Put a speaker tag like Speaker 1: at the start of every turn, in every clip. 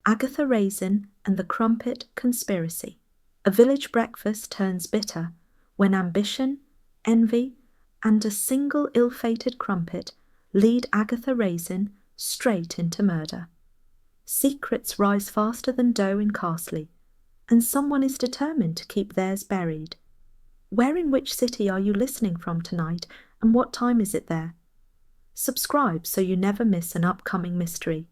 Speaker 1: Agatha Raisin and the Crumpet Conspiracy. A village breakfast turns bitter when ambition, envy, and a single ill-fated crumpet lead Agatha Raisin straight into murder. Secrets rise faster than dough in Carsley, and someone is determined to keep theirs buried. Where in which city are you listening from tonight, and what time is it there? Subscribe so you never miss an upcoming mystery.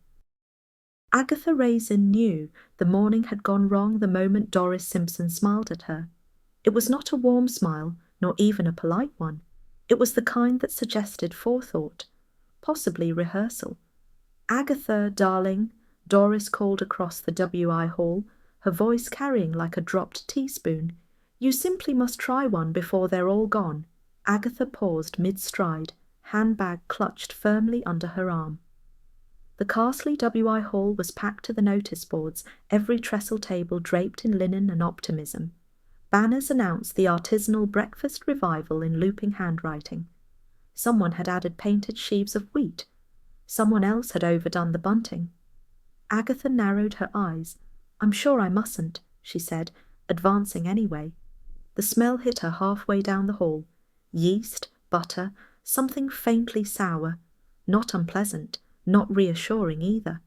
Speaker 1: Agatha Raisin knew the morning had gone wrong the moment Doris Simpson smiled at her. It was not a warm smile, nor even a polite one. It was the kind that suggested forethought, possibly rehearsal. "Agatha, darling," Doris called across the WI hall, her voice carrying like a dropped teaspoon. "You simply must try one before they're all gone." Agatha paused mid-stride, handbag clutched firmly under her arm. The Carsley WI hall was packed to the notice boards, every trestle table draped in linen and optimism. Banners announced the artisanal breakfast revival in looping handwriting. Someone had added painted sheaves of wheat. Someone else had overdone the bunting. Agatha narrowed her eyes. "I'm sure I mustn't," she said, advancing anyway. The smell hit her halfway down the hall. Yeast, butter, something faintly sour. Not unpleasant, not reassuring either.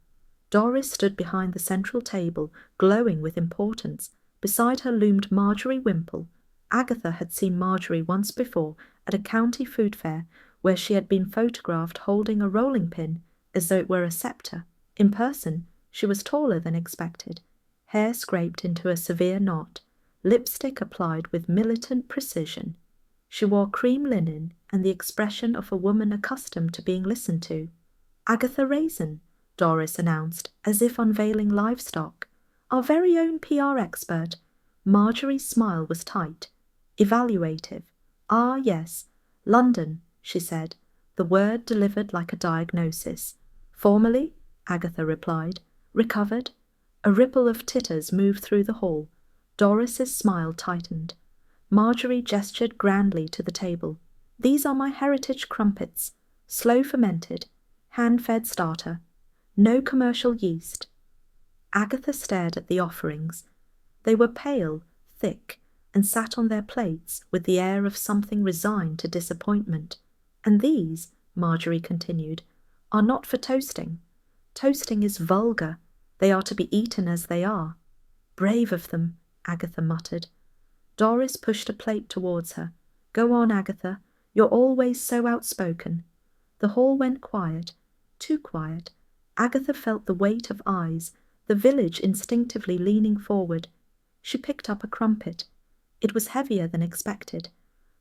Speaker 1: Doris stood behind the central table, glowing with importance. Beside her loomed Marjorie Wimple. Agatha had seen Marjorie once before at a county food fair, where she had been photographed holding a rolling pin as though it were a sceptre. In person, she was taller than expected, hair scraped into a severe knot, lipstick applied with militant precision. She wore cream linen and the expression of a woman accustomed to being listened to. "Agatha Raisin," Doris announced, as if unveiling livestock. "Our very own PR expert." Marjorie's smile was tight, evaluative. "Ah, yes, London," she said, the word delivered like a diagnosis. "Formerly," Agatha replied. "Recovered?" A ripple of titters moved through the hall. Doris's smile tightened. Marjorie gestured grandly to the table. "These are my heritage crumpets, slow fermented, hand-fed starter. No commercial yeast." Agatha stared at the offerings. They were pale, thick, and sat on their plates with the air of something resigned to disappointment. "And these," Marjorie continued, "are not for toasting. Toasting is vulgar. They are to be eaten as they are." "Brave of them," Agatha muttered. Doris pushed a plate towards her. "Go on, Agatha. You're always so outspoken." The hall went quiet, too quiet. Agatha felt the weight of eyes, the village instinctively leaning forward. She picked up a crumpet. It was heavier than expected.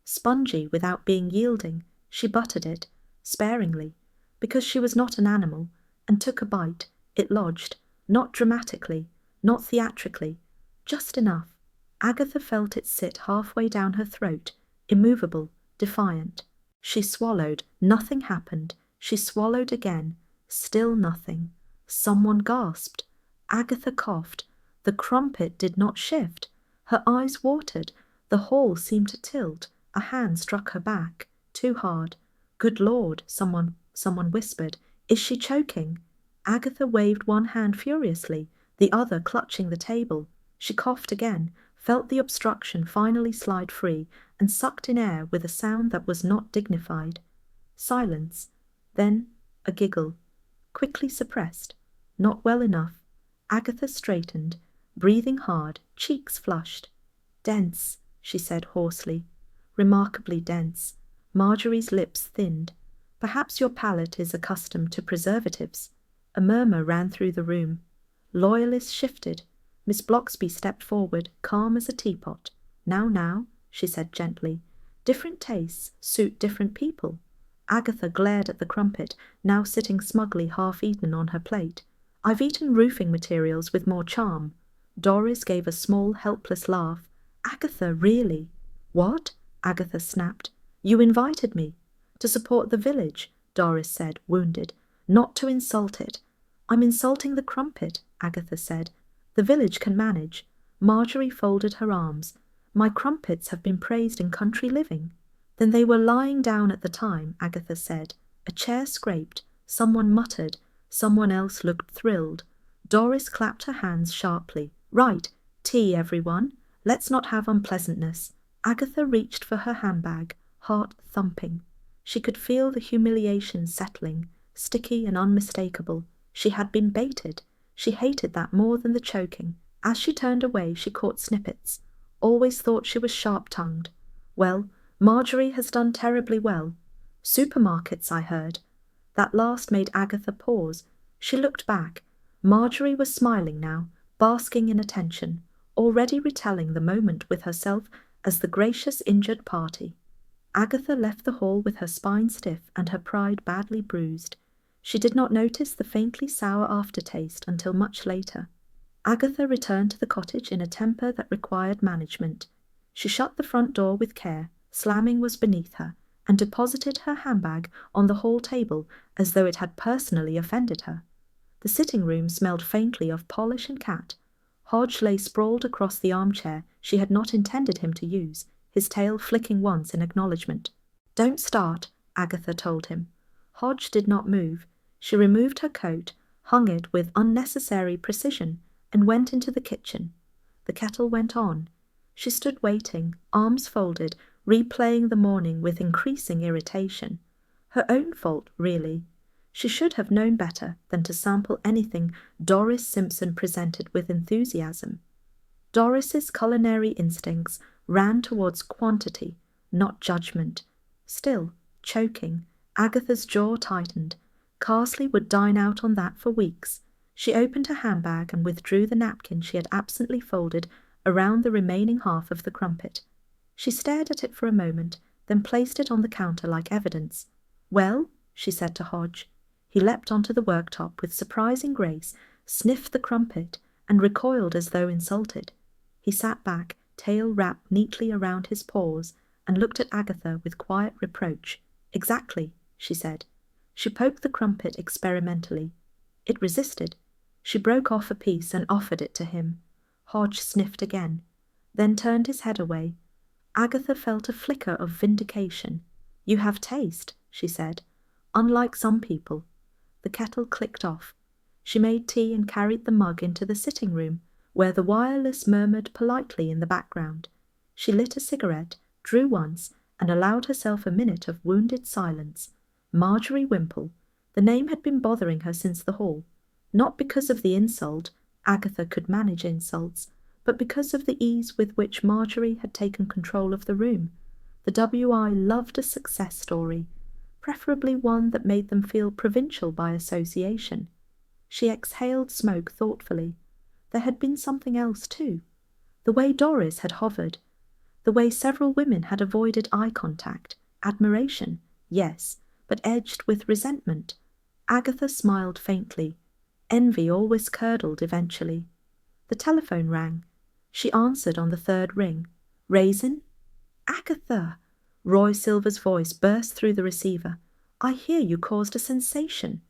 Speaker 1: Spongy without being yielding, she buttered it, sparingly, because she was not an animal, and took a bite. It lodged, not dramatically, not theatrically, just enough. Agatha felt it sit halfway down her throat, immovable, defiant. She swallowed. Nothing happened. She swallowed again. Still nothing. Someone gasped. Agatha coughed. The crumpet did not shift. Her eyes watered. The hall seemed to tilt. A hand struck her back. Too hard. "Good Lord," someone whispered. "Is she choking?" Agatha waved one hand furiously, the other clutching the table. She coughed again, felt the obstruction finally slide free, and sucked in air with a sound that was not dignified. Silence. Then a giggle. Quickly suppressed. Not well enough. Agatha straightened, breathing hard, cheeks flushed. "Dense," she said hoarsely. "Remarkably dense." Marjorie's lips thinned. "Perhaps your palate is accustomed to preservatives." A murmur ran through the room. Loyalists shifted. Miss Blocksby stepped forward, calm as a teapot. Now," she said gently. "Different tastes suit different people." Agatha glared at the crumpet, now sitting smugly half-eaten on her plate. "I've eaten roofing materials with more charm." Doris gave a small, helpless laugh. "Agatha, really?" "What?" Agatha snapped. "You invited me." "To support the village," Doris said, wounded. "Not to insult it." "I'm insulting the crumpet," Agatha said. "The village can manage." Marjorie folded her arms. "My crumpets have been praised in country living." "Then they were lying down at the time," Agatha said. A chair scraped. Someone muttered. Someone else looked thrilled. Doris clapped her hands sharply. Right, tea, everyone. Let's not have unpleasantness. Agatha reached for her handbag, heart thumping. She could feel the humiliation settling, sticky and unmistakable. She had been baited. She hated that more than the choking. As she turned away, she caught snippets. Always thought she was sharp-tongued. Well, Marjorie has done terribly well. Supermarkets, I heard. That last made Agatha pause. She looked back. Marjorie was smiling now, basking in attention, already retelling the moment with herself as the gracious injured party. Agatha left the hall with her spine stiff and her pride badly bruised. She did not notice the faintly sour aftertaste until much later. Agatha returned to the cottage in a temper that required management. She shut the front door with care, slamming was beneath her, and deposited her handbag on the hall table as though it had personally offended her. The sitting room smelled faintly of polish and cat. Hodge lay sprawled across the armchair she had not intended him to use, his tail flicking once in acknowledgement. Don't start, Agatha told him. Hodge did not move. She removed her coat, hung it with unnecessary precision, and went into the kitchen. The kettle went on. She stood waiting, arms folded, replaying the morning with increasing irritation. Her own fault, really. She should have known better than to sample anything Doris Simpson presented with enthusiasm. Doris's culinary instincts ran towards quantity, not judgment. Still, choking, Agatha's jaw tightened. Carsley would dine out on that for weeks. She opened her handbag and withdrew the napkin she had absently folded around the remaining half of the crumpet. She stared at it for a moment, then placed it on the counter like evidence. Well, she said to Hodge. He leapt onto the worktop with surprising grace, sniffed the crumpet, and recoiled as though insulted. He sat back, tail wrapped neatly around his paws, and looked at Agatha with quiet reproach. Exactly, she said. She poked the crumpet experimentally. It resisted. She broke off a piece and offered it to him. Hodge sniffed again, then turned his head away. Agatha felt a flicker of vindication. You have taste, she said, unlike some people. The kettle clicked off. She made tea and carried the mug into the sitting room, where the wireless murmured politely in the background. She lit a cigarette, drew once, and allowed herself a minute of wounded silence. Marjorie Wimple. The name had been bothering her since the hall, not because of the insult, Agatha could manage insults, but because of the ease with which Marjorie had taken control of the room. The W.I. loved a success story, preferably one that made them feel provincial by association. She exhaled smoke thoughtfully. There had been something else too. The way Doris had hovered, the way several women had avoided eye contact, admiration, yes, but edged with resentment. Agatha smiled faintly. Envy always curdled eventually. The telephone rang. She answered on the third ring. Raisin? Agatha! Roy Silver's voice burst through the receiver. I hear you caused a sensation.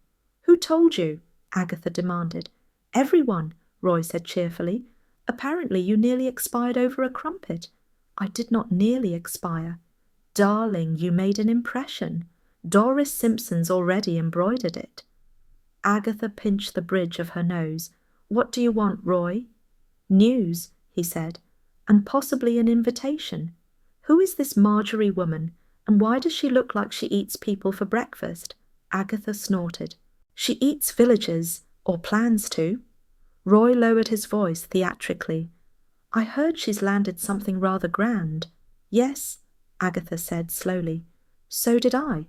Speaker 1: Who told you? Agatha demanded. Everyone, Roy said cheerfully. Apparently you nearly expired over a crumpet. I did not nearly expire. Darling, you made an impression. Doris Simpson's already embroidered it. Agatha pinched the bridge of her nose. What do you want, Roy? News, he said, and possibly an invitation. Who is this Marjorie woman, and why does she look like she eats people for breakfast? Agatha snorted. She eats villagers, or plans to. Roy lowered his voice theatrically. I heard she's landed something rather grand. Yes, Agatha said slowly. So did I.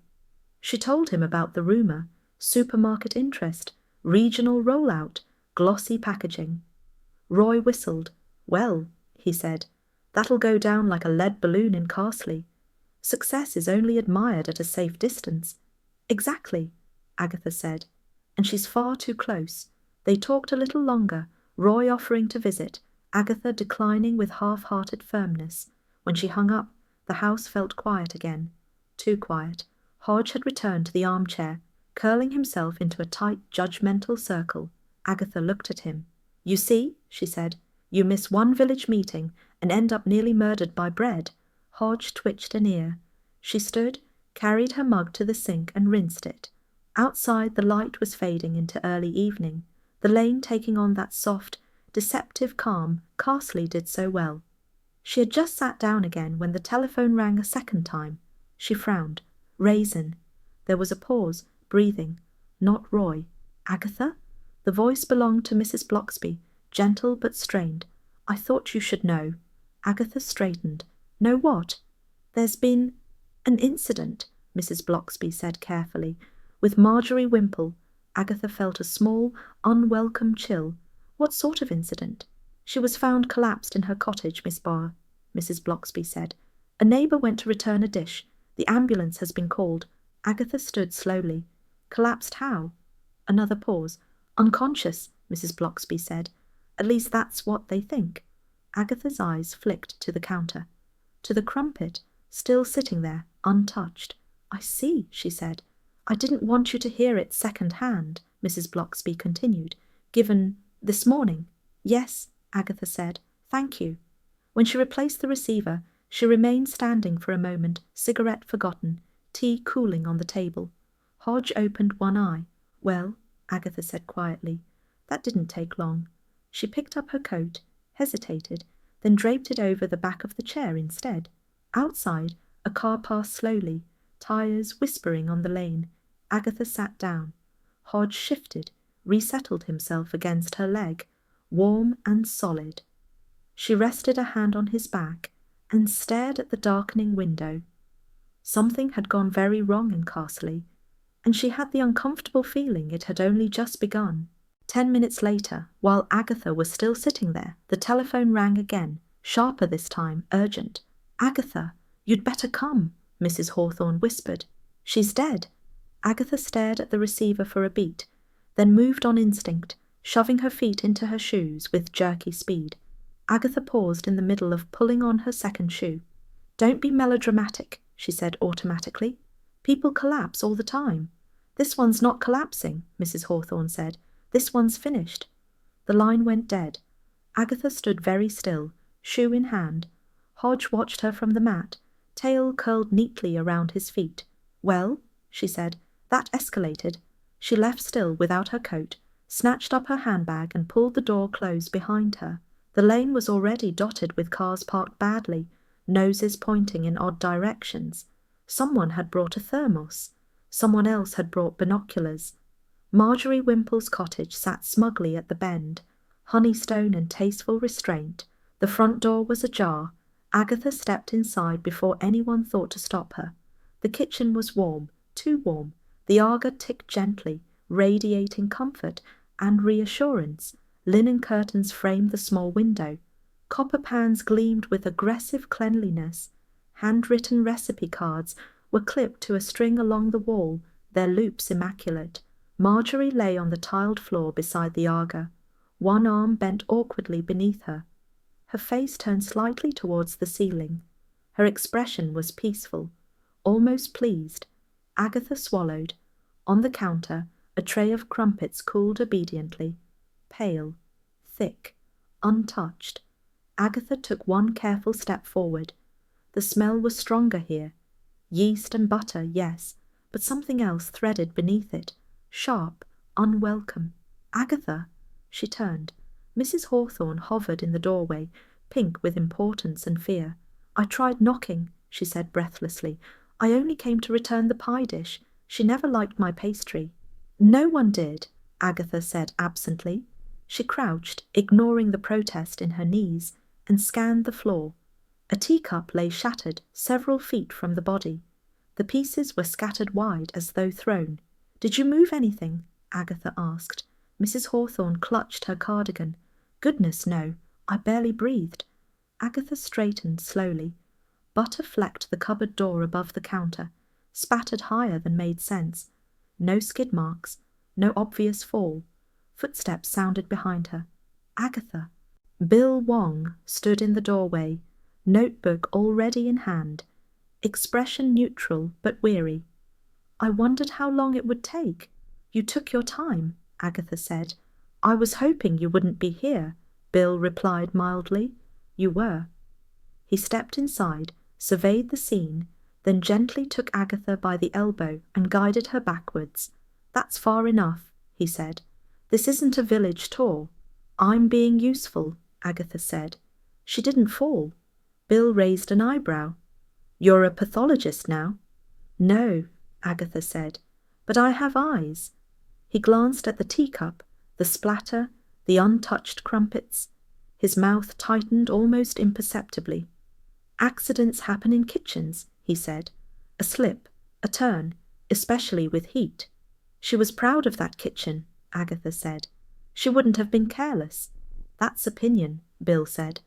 Speaker 1: She told him about the rumour, supermarket interest, regional rollout, glossy packaging. Roy whistled. Well, he said, that'll go down like a lead balloon in Carsley. Success is only admired at a safe distance. Exactly, Agatha said, and she's far too close. They talked a little longer, Roy offering to visit, Agatha declining with half-hearted firmness. When she hung up, the house felt quiet again. Too quiet. Hodge had returned to the armchair, curling himself into a tight, judgmental circle. Agatha looked at him. You see, she said, you miss one village meeting and end up nearly murdered by bread. Hodge twitched an ear. She stood, carried her mug to the sink and rinsed it. Outside the light was fading into early evening. the lane taking on that soft, deceptive calm Carsley did so well. She had just sat down again when the telephone rang a second time. She frowned. Raisin. There was a pause, breathing. Not Roy. Agatha? The voice belonged to Mrs. Blocksby, gentle but strained. I thought you should know. Agatha straightened. Know what? There's been an incident, Mrs. Blocksby said carefully. With Marjorie Wimple, Agatha felt a small, unwelcome chill. What sort of incident? She was found collapsed in her cottage, Miss Barr, Mrs. Blocksby said. A neighbour went to return a dish. The ambulance has been called. Agatha stood slowly. Collapsed how? Another pause. Unconscious, Mrs. Blocksby said. At least that's what they think. Agatha's eyes flicked to the counter, to the crumpet, still sitting there, untouched. I see, she said. I didn't want you to hear it second hand, Mrs. Blocksby continued. Given this morning. Yes, Agatha said. Thank you. When she replaced the receiver, she remained standing for a moment, cigarette forgotten, tea cooling on the table. Hodge opened one eye. Well, Agatha said quietly. That didn't take long. She picked up her coat, hesitated, then draped it over the back of the chair instead. Outside, a car passed slowly, tires whispering on the lane. Agatha sat down. Hodge shifted, resettled himself against her leg, warm and solid. She rested a hand on his back and stared at the darkening window. Something had gone very wrong in Carsley, and she had the uncomfortable feeling it had only just begun. 10 minutes later, while Agatha was still sitting there, the telephone rang again, sharper this time, urgent. Agatha, you'd better come, Mrs. Hawthorne whispered. She's dead. Agatha stared at the receiver for a beat, then moved on instinct, shoving her feet into her shoes with jerky speed. Agatha paused in the middle of pulling on her second shoe. Don't be melodramatic, she said automatically. People collapse all the time. This one's not collapsing, Mrs. Hawthorne said. This one's finished. The line went dead. Agatha stood very still, shoe in hand. Hodge watched her from the mat, tail curled neatly around his feet. Well, she said, that escalated. She left still without her coat, snatched up her handbag and pulled the door closed behind her. The lane was already dotted with cars parked badly, noses pointing in odd directions. Someone had brought a thermos. Someone else had brought binoculars. Marjorie Wimple's cottage sat smugly at the bend, honeystone and tasteful restraint. The front door was ajar. Agatha stepped inside before anyone thought to stop her. The kitchen was warm, too warm. The Aga ticked gently, radiating comfort and reassurance. Linen curtains framed the small window. Copper pans gleamed with aggressive cleanliness. Handwritten recipe cards were clipped to a string along the wall, their loops immaculate. Marjorie lay on the tiled floor beside the Aga, one arm bent awkwardly beneath her. Her face turned slightly towards the ceiling. Her expression was peaceful, almost pleased. Agatha swallowed. On the counter, a tray of crumpets cooled obediently. Pale, thick, untouched. Agatha took one careful step forward. The smell was stronger here. Yeast and butter, yes, but something else threaded beneath it. Sharp, unwelcome. Agatha! She turned. Mrs. Hawthorne hovered in the doorway, pink with importance and fear. I tried knocking, she said breathlessly. I only came to return the pie dish. She never liked my pastry. No one did, Agatha said absently. She crouched, ignoring the protest in her knees, and scanned the floor. A teacup lay shattered several feet from the body. The pieces were scattered wide as though thrown. Did you move anything? Agatha asked. Mrs. Hawthorne clutched her cardigan. Goodness, no. I barely breathed. Agatha straightened slowly. Butter flecked the cupboard door above the counter, spattered higher than made sense. No skid marks, no obvious fall. Footsteps sounded behind her. Agatha. Bill Wong stood in the doorway, notebook already in hand, expression neutral but weary. I wondered how long it would take. You took your time, Agatha said. I was hoping you wouldn't be here, Bill replied mildly. You were. He stepped inside, surveyed the scene, then gently took Agatha by the elbow and guided her backwards. That's far enough, he said. This isn't a village tour. I'm being useful, Agatha said. She didn't fall. Bill raised an eyebrow. You're a pathologist now? No, Agatha said, but I have eyes. He glanced at the teacup, the splatter, the untouched crumpets. His mouth tightened almost imperceptibly. Accidents happen in kitchens, he said. A slip, a turn, especially with heat. She was proud of that kitchen, Agatha said. She wouldn't have been careless. That's opinion, Bill said.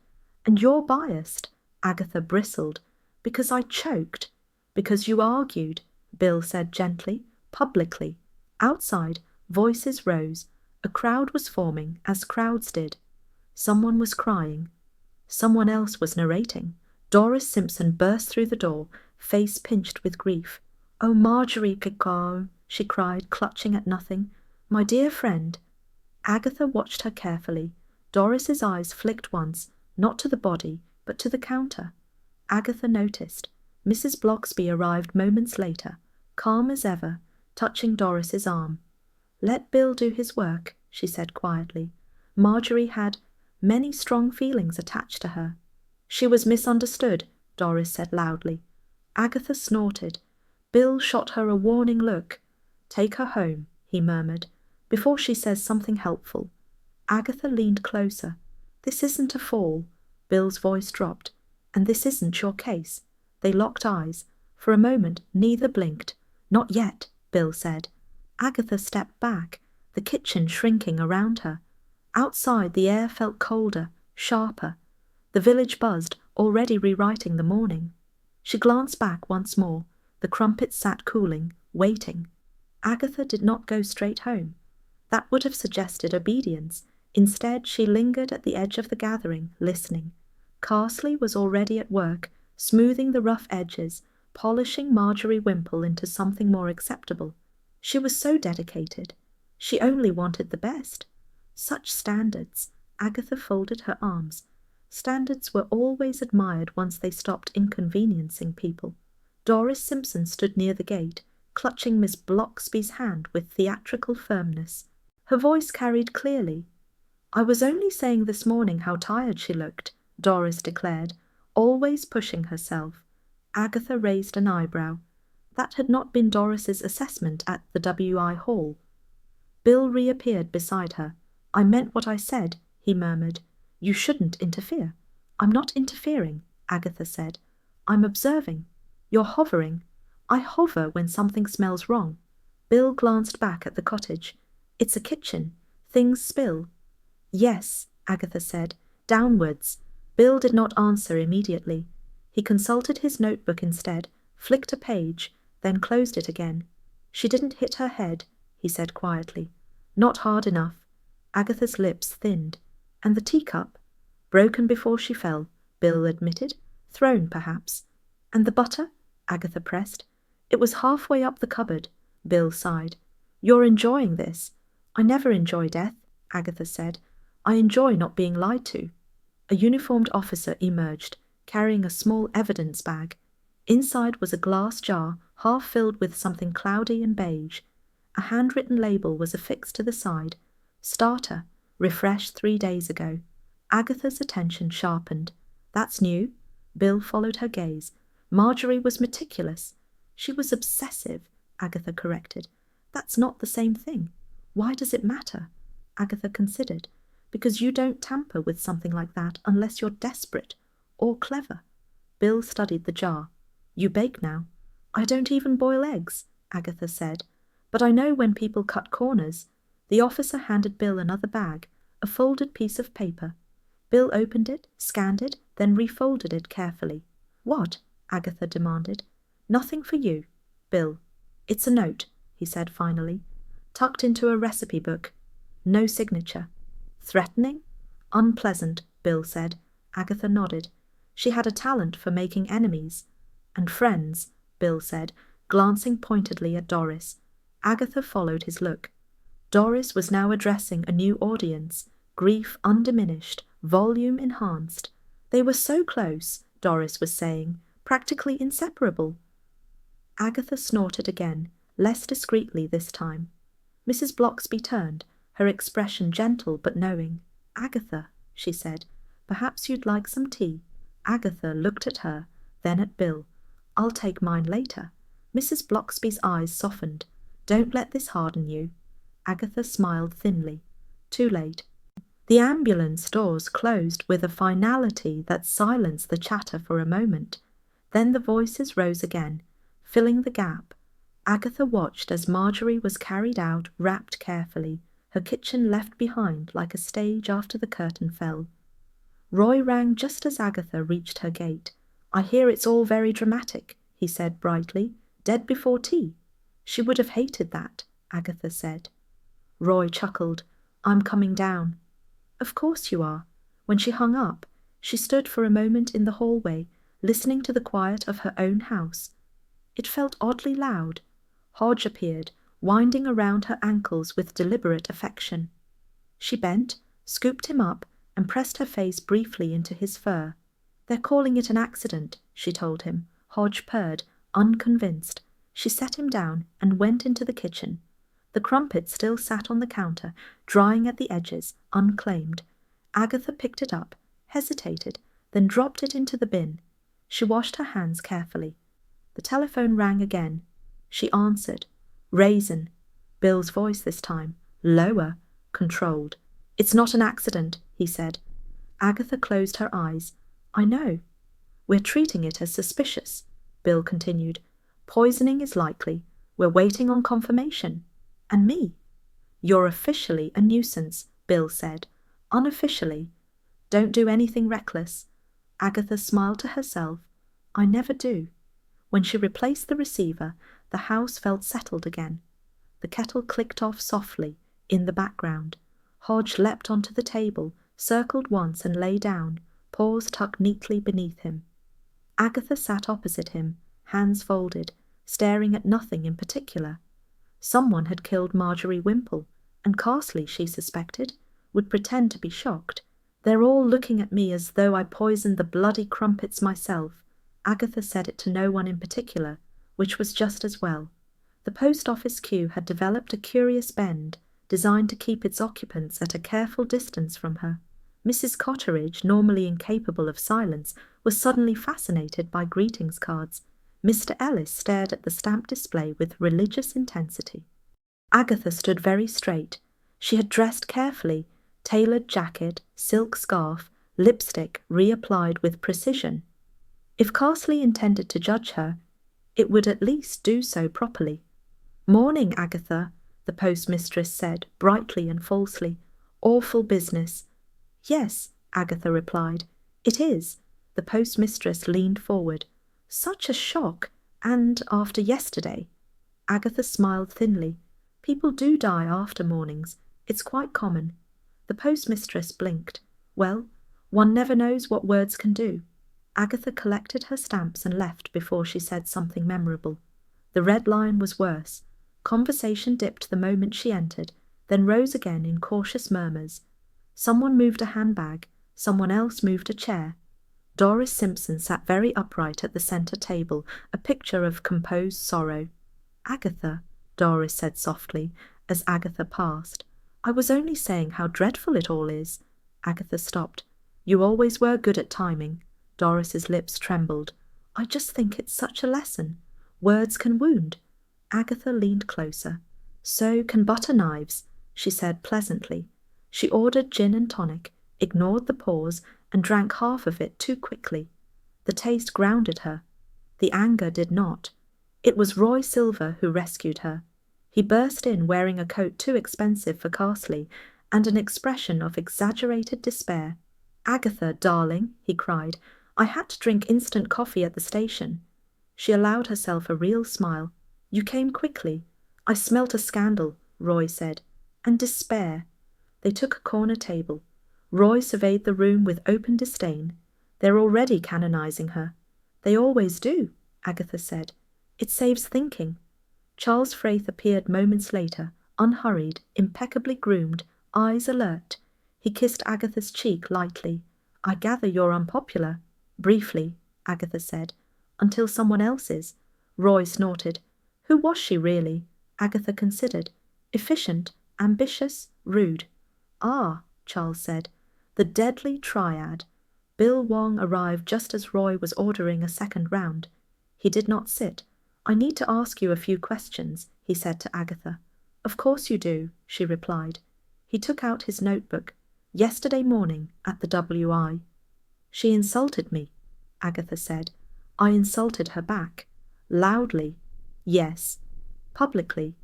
Speaker 1: And you're biased, Agatha bristled. Because I choked. Because you argued, Bill said gently, publicly. Outside, voices rose. A crowd was forming, as crowds did. Someone was crying. Someone else was narrating. Doris Simpson burst through the door, face pinched with grief. "Oh, Marjorie Picard," she cried, clutching at nothing. "My dear friend." Agatha watched her carefully. Doris's eyes flicked once, not to the body, but to the counter. Agatha noticed. Mrs. Blocksby arrived moments later, calm as ever, touching Doris's arm. "Let Bill do his work," she said quietly. Marjorie had many strong feelings attached to her. "She was misunderstood," Doris said loudly. Agatha snorted. Bill shot her a warning look. "Take her home," he murmured, "before she says something helpful." Agatha leaned closer. "This isn't a fall." Bill's voice dropped. "And this isn't your case." They locked eyes. For a moment, neither blinked. "Not yet," Bill said. Agatha stepped back, the kitchen shrinking around her. Outside, the air felt colder, sharper. The village buzzed, already rewriting the morning. She glanced back once more. The crumpets sat cooling, waiting. Agatha did not go straight home. That would have suggested obedience. Instead, she lingered at the edge of the gathering, listening. Carsley was already at work, smoothing the rough edges, polishing Marjorie Wimple into something more acceptable. She was so dedicated. She only wanted the best. Such standards. Agatha folded her arms. Standards were always admired once they stopped inconveniencing people. Doris Simpson stood near the gate, clutching Miss Blocksby's hand with theatrical firmness. Her voice carried clearly. "I was only saying this morning how tired she looked," Doris declared, always pushing herself. Agatha raised an eyebrow. That had not been Doris's assessment at the W.I. Hall. Bill reappeared beside her. "I meant what I said," he murmured. "You shouldn't interfere." "I'm not interfering," Agatha said. "I'm observing. You're hovering." "I hover when something smells wrong." Bill glanced back at the cottage. "It's a kitchen. Things spill." "Yes," Agatha said. "Downwards." Bill did not answer immediately. He consulted his notebook instead, flicked a page, then closed it again. "She didn't hit her head," he said quietly. "Not hard enough." Agatha's lips thinned. "And the teacup?" "Broken before she fell," Bill admitted. "Thrown, perhaps." "And the butter?" Agatha pressed. "It was halfway up the cupboard," Bill sighed. "You're enjoying this." "I never enjoy death," Agatha said. "I enjoy not being lied to." A uniformed officer emerged, carrying a small evidence bag. Inside was a glass jar, half filled with something cloudy and beige. A handwritten label was affixed to the side. "Starter, refreshed 3 days ago." Agatha's attention sharpened. "That's new." Bill followed her gaze. Marjorie was meticulous. "She was obsessive," Agatha corrected. "That's not the same thing." "Why does it matter?" Agatha considered. "Because you don't tamper with something like that unless you're desperate or clever." Bill studied the jar. "You bake now." "I don't even boil eggs," Agatha said. "But I know when people cut corners." The officer handed Bill another bag, a folded piece of paper. Bill opened it, scanned it, then refolded it carefully. "What?" Agatha demanded. "Nothing for you." "Bill." "It's a note," he said finally, "tucked into a recipe book. No signature." "Threatening?" "Unpleasant," Bill said. Agatha nodded. She had a talent for making enemies. "And friends," Bill said, glancing pointedly at Doris. Agatha followed his look. Doris was now addressing a new audience, grief undiminished, volume enhanced. They were so close, Doris was saying, practically inseparable. Agatha snorted again, less discreetly this time. Mrs. Blocksby turned. her expression gentle but knowing. "Agatha," she said, "perhaps you'd like some tea." Agatha looked at her, then at Bill. "I'll take mine later." Mrs. Blocksby's eyes softened. "Don't let this harden you." Agatha smiled thinly. Too late. The ambulance doors closed with a finality that silenced the chatter for a moment. Then the voices rose again, filling the gap. Agatha watched as Marjorie was carried out, wrapped carefully, her kitchen left behind like a stage after the curtain fell. Roy rang just as Agatha reached her gate. "I hear it's all very dramatic," he said brightly. "Dead before tea." "She would have hated that," Agatha said. Roy chuckled. "I'm coming down." "Of course you are." When she hung up, she stood for a moment in the hallway, listening to the quiet of her own house. It felt oddly loud. Hodge appeared, winding around her ankles with deliberate affection. She bent, scooped him up, and pressed her face briefly into his fur. "They're calling it an accident," she told him. Hodge purred, unconvinced. She set him down and went into the kitchen. The crumpet still sat on the counter, drying at the edges, unclaimed. Agatha picked it up, hesitated, then dropped it into the bin. She washed her hands carefully. The telephone rang again. She answered. Raisin. Bill's voice this time, lower, controlled. "It's not an accident," he said. Agatha closed her eyes. "I know." "We're treating it as suspicious," Bill continued. "Poisoning is likely. We're waiting on confirmation. And me." "You're officially a nuisance," Bill said. "Unofficially. Don't do anything reckless." Agatha smiled to herself. "I never do." When she replaced the receiver, the house felt settled again. The kettle clicked off softly, in the background. Hodge leapt onto the table, circled once and lay down, paws tucked neatly beneath him. Agatha sat opposite him, hands folded, staring at nothing in particular. Someone had killed Marjorie Wimple, and Carsley, she suspected, would pretend to be shocked. "They're all looking at me as though I poisoned the bloody crumpets myself." Agatha said it to no one in particular, which was just as well. The post office queue had developed a curious bend, designed to keep its occupants at a careful distance from her. Mrs. Cotteridge, normally incapable of silence, was suddenly fascinated by greetings cards. Mr. Ellis stared at the stamp display with religious intensity. Agatha stood very straight. She had dressed carefully, tailored jacket, silk scarf, lipstick reapplied with precision. If Carsley intended to judge her, it would at least do so properly. "Morning, Agatha," the postmistress said, brightly and falsely. "Awful business." "Yes," Agatha replied. "It is." The postmistress leaned forward. "Such a shock, and after yesterday." Agatha smiled thinly. "People do die after mornings. It's quite common." The postmistress blinked. "Well, one never knows what words can do." Agatha collected her stamps and left before she said something memorable. The Red Lion was worse. Conversation dipped the moment she entered, then rose again in cautious murmurs. Someone moved a handbag, someone else moved a chair. Doris Simpson sat very upright at the centre table, a picture of composed sorrow. "Agatha," Doris said softly, as Agatha passed, "I was only saying how dreadful it all is." Agatha stopped. "You always were good at timing." Doris's lips trembled. "I just think it's such a lesson. Words can wound." Agatha leaned closer. "So can butter knives," she said pleasantly. She ordered gin and tonic, ignored the pause, and drank half of it too quickly. The taste grounded her. The anger did not. It was Roy Silver who rescued her. He burst in wearing a coat too expensive for Carsley, and an expression of exaggerated despair. "Agatha, darling," he cried, "I had to drink instant coffee at the station." She allowed herself a real smile. "You came quickly." "I smelt a scandal," Roy said, "and despair." They took a corner table. Roy surveyed the room with open disdain. "They're already canonizing her." "They always do," Agatha said. "It saves thinking." Charles Fraith appeared moments later, unhurried, impeccably groomed, eyes alert. He kissed Agatha's cheek lightly. "I gather you're unpopular." "Briefly," Agatha said. "Until someone else is." Roy snorted. "Who was she really?" Agatha considered. "Efficient, ambitious, Rude. Ah, Charles said. The deadly triad. Bill Wong arrived just as Roy was ordering a second round. He did not sit. I need to ask you a few questions, he said to Agatha. Of course you do, she replied. He took out his notebook. Yesterday morning at the WI. She insulted me, Agatha said. I insulted her back. Loudly. Yes. Publicly.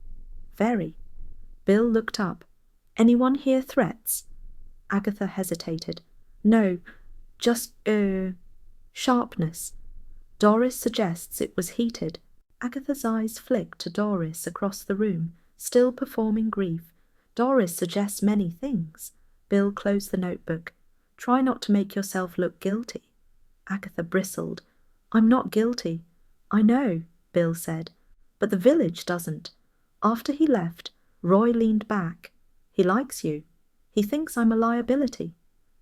Speaker 1: Very. Bill looked up. Anyone hear threats? Agatha hesitated. No, just, sharpness. Doris suggests it was heated. Agatha's eyes flicked to Doris across the room, still performing grief. Doris suggests many things. Bill closed the notebook. Try not to make yourself look guilty. Agatha bristled. I'm not guilty. I know, Bill said, but the village doesn't. After he left, Roy leaned back. He likes you. He thinks I'm a liability.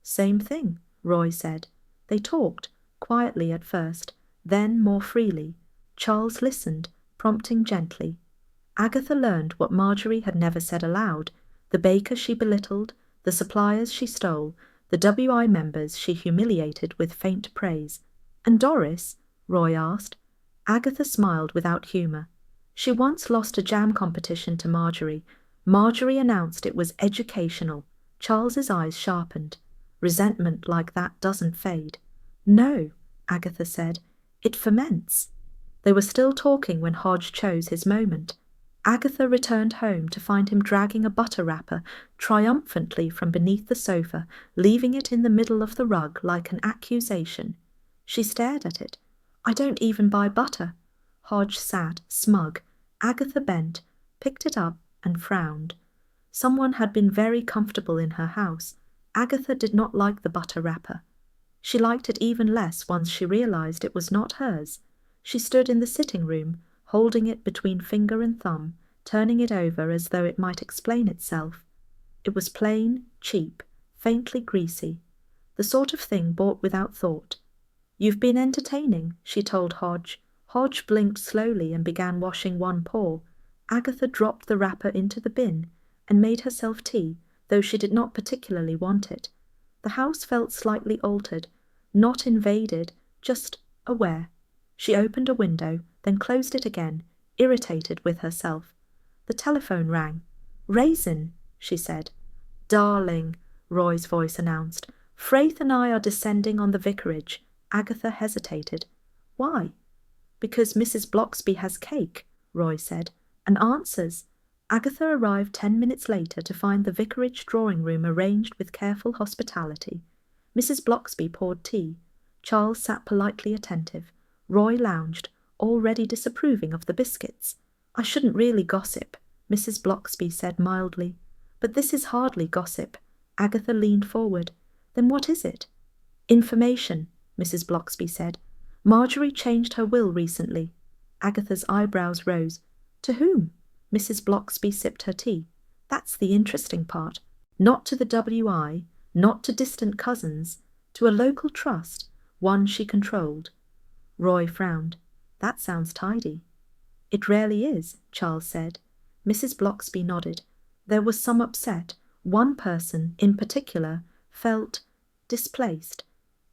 Speaker 1: Same thing, Roy said. They talked, quietly at first, then more freely. Charles listened, prompting gently. Agatha learned what Marjorie had never said aloud. The baker she belittled, the suppliers she stole, the WI members she humiliated with faint praise. And Doris? Roy asked. Agatha smiled without humour. She once lost a jam competition to Marjorie. Marjorie announced it was educational. Charles's eyes sharpened. Resentment like that doesn't fade. No, Agatha said. It ferments. They were still talking when Hodge chose his moment. Agatha returned home to find him dragging a butter wrapper triumphantly from beneath the sofa, leaving it in the middle of the rug like an accusation. She stared at it. I don't even buy butter. Hodge sat, smug. Agatha bent, picked it up, and frowned. Someone had been very comfortable in her house. Agatha did not like the butter wrapper. She liked it even less once she realized it was not hers. She stood in the sitting room, holding it between finger and thumb, turning it over as though it might explain itself. It was plain, cheap, faintly greasy, the sort of thing bought without thought. You've been entertaining, she told Hodge. Hodge blinked slowly and began washing one paw. Agatha dropped the wrapper into the bin and made herself tea, though she did not particularly want it. The house felt slightly altered, not invaded, just aware. She opened a window, then closed it again, irritated with herself. The telephone rang. Raisin, she said. Darling, Roy's voice announced. Fraith and I are descending on the vicarage. Agatha hesitated. Why? Because Mrs. Bloxby has cake, Roy said, and answers. Agatha arrived 10 minutes later to find the vicarage drawing-room arranged with careful hospitality. Mrs. Bloxby poured tea. Charles sat politely attentive. Roy lounged, already disapproving of the biscuits. I shouldn't really gossip, Mrs. Bloxby said mildly. But this is hardly gossip. Agatha leaned forward. Then what is it? Information, Mrs. Bloxby said. Marjorie changed her will recently. Agatha's eyebrows rose. To whom? Mrs. Bloxby sipped her tea. That's the interesting part. Not to the WI, not to distant cousins, to a local trust, one she controlled. Roy frowned. That sounds tidy. It rarely is, Charles said. Mrs. Bloxby nodded. There was some upset. One person, in particular, felt displaced.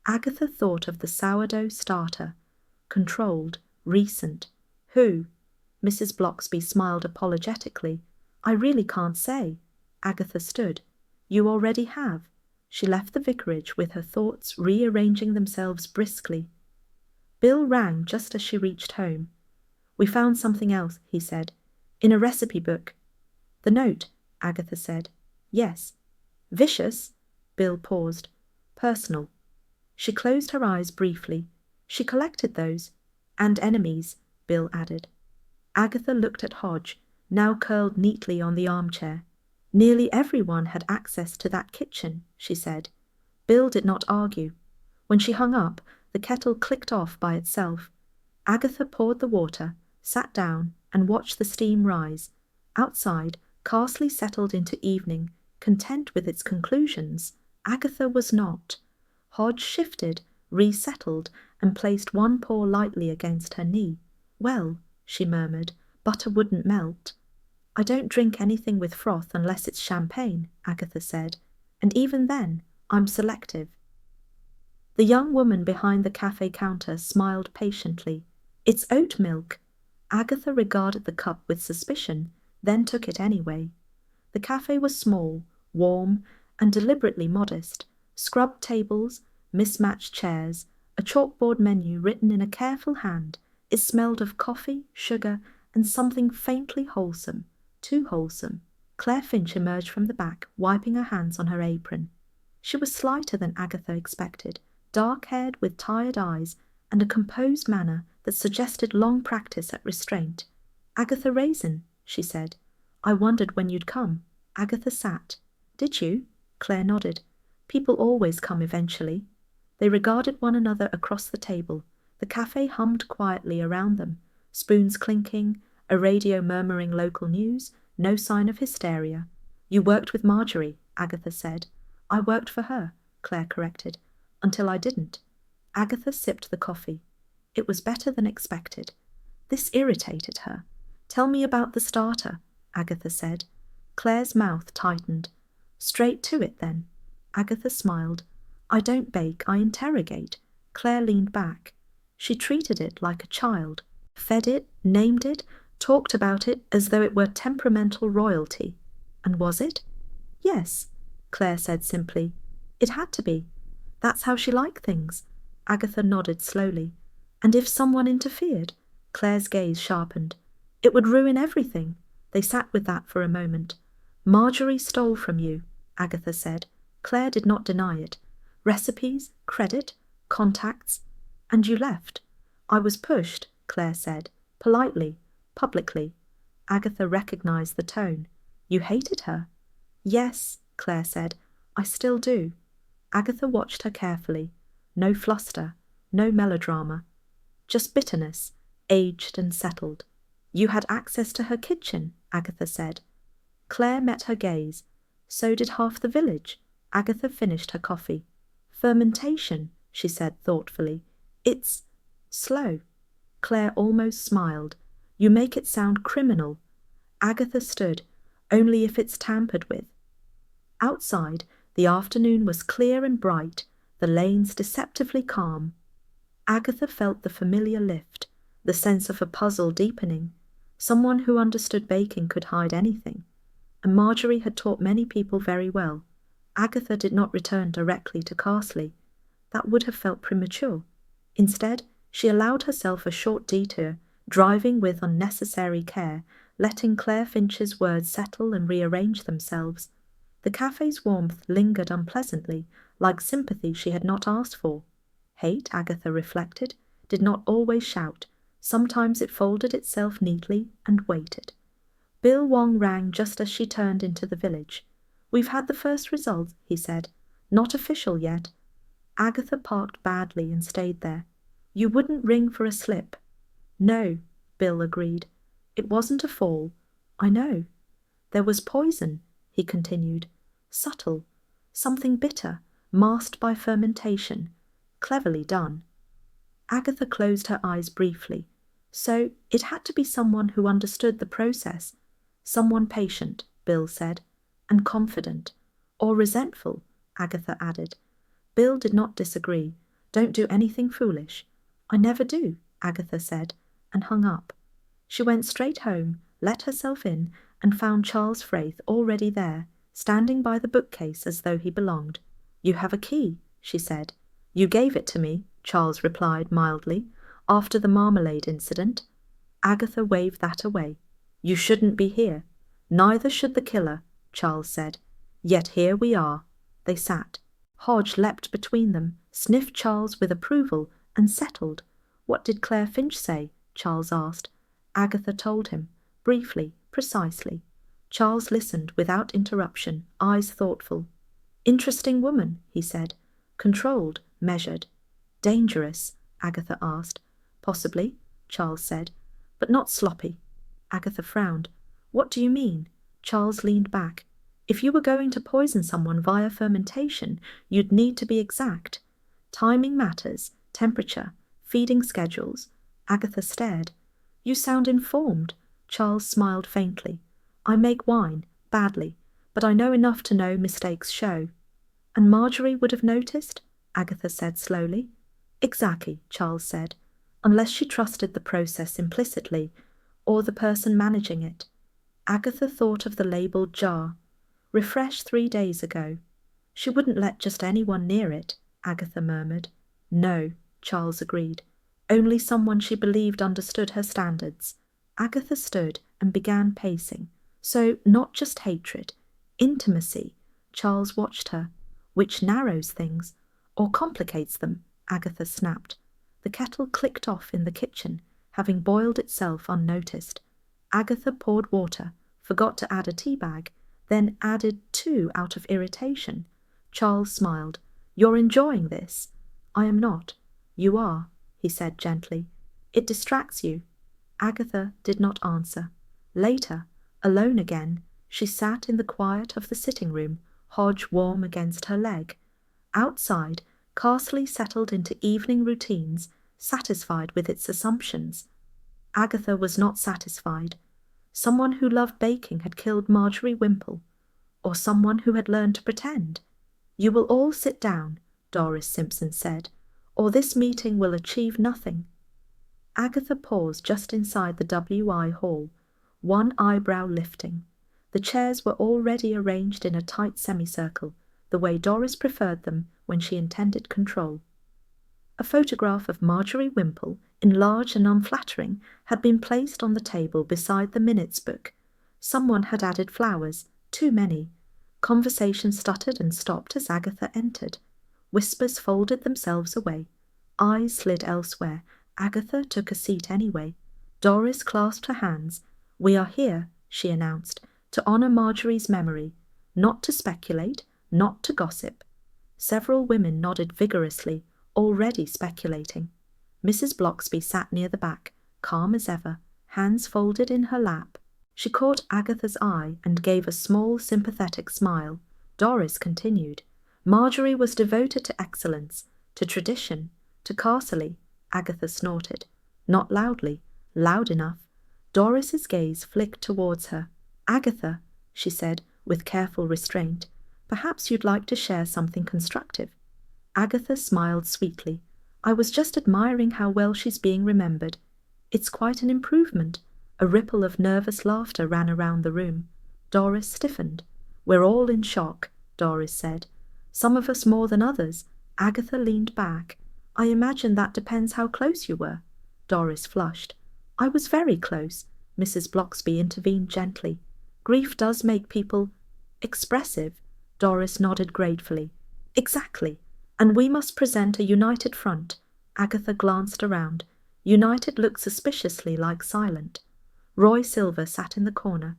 Speaker 1: Agatha thought of the sourdough starter. Controlled, recent. Who? Mrs. Bloxby smiled apologetically. I really can't say. Agatha stood. You already have. She left the vicarage with her thoughts rearranging themselves briskly. Bill rang just as she reached home. We found something else, he said. In a recipe book. The note, Agatha said. Yes. Vicious? Bill paused. Personal. She closed her eyes briefly. She collected those. And enemies, Bill added. Agatha looked at Hodge, now curled neatly on the armchair. Nearly everyone had access to that kitchen, she said. Bill did not argue. When she hung up, the kettle clicked off by itself. Agatha poured the water, sat down, and watched the steam rise. Outside, Carsley settled into evening, content with its conclusions. Agatha was not. Hodge shifted, resettled, and placed one paw lightly against her knee. Well, she murmured, butter wouldn't melt. I don't drink anything with froth unless it's champagne, Agatha said, and even then, I'm selective. The young woman behind the cafe counter smiled patiently. It's oat milk. Agatha regarded the cup with suspicion, then took it anyway. The cafe was small, warm, and deliberately modest. Scrubbed tables, mismatched chairs, a chalkboard menu written in a careful hand. It smelled of coffee, sugar, and something faintly wholesome. Too wholesome. Claire Finch emerged from the back, wiping her hands on her apron. She was slighter than Agatha expected, dark-haired with tired eyes, and a composed manner that suggested long practice at restraint. "Agatha Raisin," she said. "I wondered when you'd come." Agatha sat. "Did you?" Claire nodded. "People always come eventually." They regarded one another across the table. The cafe hummed quietly around them, spoons clinking, a radio murmuring local news, no sign of hysteria. "You worked with Marjorie," Agatha said. "I worked for her," Claire corrected, "until I didn't." Agatha sipped the coffee. It was better than expected. This irritated her. "Tell me about the starter," Agatha said. Claire's mouth tightened. "Straight to it, then." Agatha smiled. "I don't bake, I interrogate." Claire leaned back. She treated it like a child, fed it, named it, talked about it as though it were temperamental royalty. And was it? "Yes," Claire said simply. "It had to be. That's how she liked things." Agatha nodded slowly. "And if someone interfered?" Claire's gaze sharpened. "It would ruin everything." They sat with that for a moment. "Marjorie stole from you," Agatha said. Claire did not deny it. "Recipes, credit, contacts, and you left." "I was pushed," Claire said, politely, publicly. Agatha recognized the tone. "You hated her?" "Yes," Claire said. "I still do." Agatha watched her carefully. No fluster, no melodrama. Just bitterness, aged and settled. "You had access to her kitchen," Agatha said. Claire met her gaze. "So did half the village." Agatha finished her coffee. "Fermentation," she said thoughtfully. "It's slow." Claire almost smiled. "You make it sound criminal." Agatha stood. "Only if it's tampered with." Outside, the afternoon was clear and bright, the lanes deceptively calm. Agatha felt the familiar lift, the sense of a puzzle deepening. Someone who understood baking could hide anything, and Marjorie had taught many people very well. Agatha did not return directly to Carsley. That would have felt premature. Instead, she allowed herself a short detour, driving with unnecessary care, letting Claire Finch's words settle and rearrange themselves. The cafe's warmth lingered unpleasantly, like sympathy she had not asked for. Hate, Agatha reflected, did not always shout. Sometimes it folded itself neatly and waited. Bill Wong rang just as she turned into the village. "We've had the first result," he said. "Not official yet." Agatha parked badly and stayed there. "You wouldn't ring for a slip." "No," Bill agreed. "It wasn't a fall." "I know." "There was poison," he continued. "Subtle. Something bitter, masked by fermentation. Cleverly done." Agatha closed her eyes briefly. So it had to be someone who understood the process. "Someone patient," Bill said, "and confident." "Or resentful," Agatha added. Bill did not disagree. "Don't do anything foolish." "I never do," Agatha said, and hung up. She went straight home, let herself in, and found Charles Frayth already there, standing by the bookcase as though he belonged. "You have a key," she said. "You gave it to me," Charles replied mildly, "after the marmalade incident." Agatha waved that away. "You shouldn't be here." "Neither should the killer," Charles said. "Yet here we are." They sat. Hodge leapt between them, sniffed Charles with approval, and settled. "What did Claire Finch say?" Charles asked. Agatha told him, briefly, precisely. Charles listened without interruption, eyes thoughtful. "Interesting woman," he said. "Controlled, measured." "Dangerous?" Agatha asked. "Possibly," Charles said, "but not sloppy." Agatha frowned. "What do you mean?" Charles leaned back. "If you were going to poison someone via fermentation, you'd need to be exact. Timing matters, temperature, feeding schedules." Agatha stared. "You sound informed." Charles smiled faintly. I make wine, badly, but I know enough to know mistakes show. And Marjorie would have noticed? Agatha said slowly. Exactly, Charles said, unless she trusted the process implicitly, or the person managing it. Agatha thought of the labelled jar. Refreshed 3 days ago. She wouldn't let just anyone near it, Agatha murmured. No, Charles agreed. Only someone she believed understood her standards. Agatha stood and began pacing. So not just hatred, intimacy. Charles watched her. Which narrows things, or complicates them, Agatha snapped. The kettle clicked off in the kitchen, having boiled itself unnoticed. Agatha poured water, forgot to add a tea bag, then added 2 out of irritation. Charles smiled. You're enjoying this? I am not. You are, he said gently. It distracts you. Agatha did not answer. Later, alone again, she sat in the quiet of the sitting room, Hodge warm against her leg. Outside, Carsley settled into evening routines, satisfied with its assumptions. Agatha was not satisfied. Someone who loved baking had killed Marjorie Wimple, or someone who had learned to pretend. You will all sit down, Doris Simpson said, or this meeting will achieve nothing. Agatha paused just inside the W.I. hall, one eyebrow lifting. The chairs were already arranged in a tight semicircle, the way Doris preferred them when she intended control. A photograph of Marjorie Wimple, enlarged and unflattering, had been placed on the table beside the minutes book. Someone had added flowers, too many. Conversation stuttered and stopped as Agatha entered. Whispers folded themselves away. Eyes slid elsewhere. Agatha took a seat anyway. Doris clasped her hands. We are here, she announced, to honour Marjorie's memory, not to speculate, not to gossip. Several women nodded vigorously, already speculating. Mrs. Blocksby sat near the back, calm as ever, hands folded in her lap. She caught Agatha's eye and gave a small, sympathetic smile. Doris continued. Marjorie was devoted to excellence, to tradition, to Carsley. Agatha snorted. Not loudly, loud enough. Doris's gaze flicked towards her. Agatha, she said, with careful restraint, perhaps you'd like to share something constructive. Agatha smiled sweetly. I was just admiring how well she's being remembered. It's quite an improvement. A ripple of nervous laughter ran around the room. Doris stiffened. We're all in shock, Doris said. Some of us more than others. Agatha leaned back. I imagine that depends how close you were. Doris flushed. I was very close, Mrs. Blocksby intervened gently. Grief does make people expressive. Doris nodded gratefully. Exactly. And we must present a united front. Agatha glanced around. United looked suspiciously like silent. Roy Silver sat in the corner,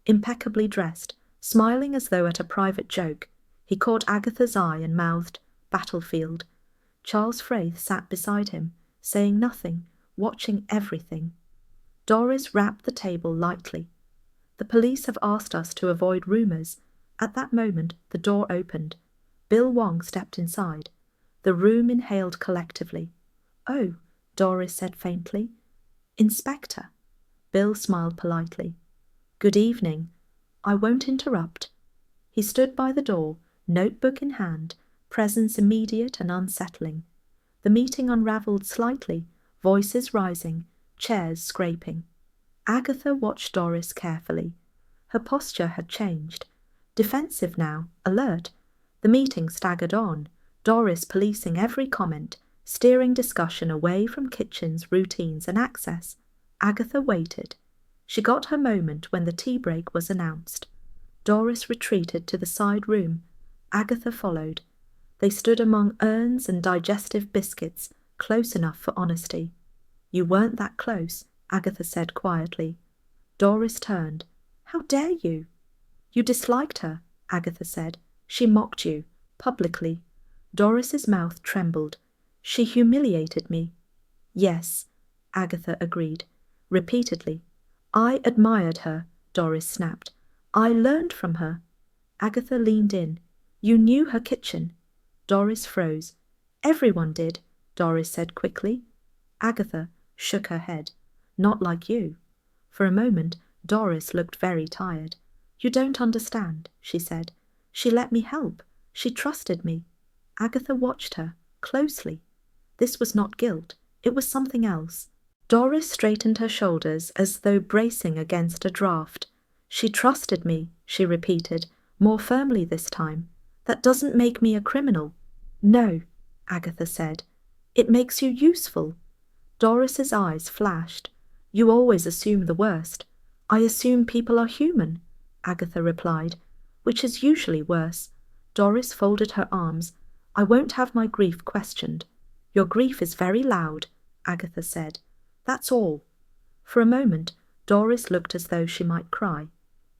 Speaker 1: impeccably dressed, smiling as though at a private joke. He caught Agatha's eye and mouthed, Battlefield. Charles Fraith sat beside him, saying nothing, watching everything. Doris rapped the table lightly. The police have asked us to avoid rumours. At that moment, the door opened. Bill Wong stepped inside. The room inhaled collectively. Oh, Doris said faintly. Inspector. Bill smiled politely. Good evening. I won't interrupt. He stood by the door, notebook in hand, presence immediate and unsettling. The meeting unravelled slightly, voices rising, chairs scraping. Agatha watched Doris carefully. Her posture had changed. Defensive now, alert. The meeting staggered on, Doris policing every comment, steering discussion away from kitchens, routines and access. Agatha waited. She got her moment when the tea break was announced. Doris retreated to the side room. Agatha followed. They stood among urns and digestive biscuits, close enough for honesty. You weren't that close, Agatha said quietly. Doris turned. How dare you? You disliked her, Agatha said. She mocked you, publicly. Doris's mouth trembled. She humiliated me. Yes, Agatha agreed. Repeatedly. I admired her, Doris snapped. I learned from her. Agatha leaned in. You knew her kitchen. Doris froze. Everyone did, Doris said quickly. Agatha shook her head. Not like you. For a moment, Doris looked very tired. You don't understand, she said. She let me help. She trusted me. Agatha watched her, closely. This was not guilt. It was something else. Doris straightened her shoulders as though bracing against a draught. She trusted me, she repeated, more firmly this time. That doesn't make me a criminal. No, Agatha said. It makes you useful. Doris's eyes flashed. You always assume the worst. I assume people are human, Agatha replied, which is usually worse. Doris folded her arms. I won't have my grief questioned. Your grief is very loud, Agatha said. That's all. For a moment, Doris looked as though she might cry.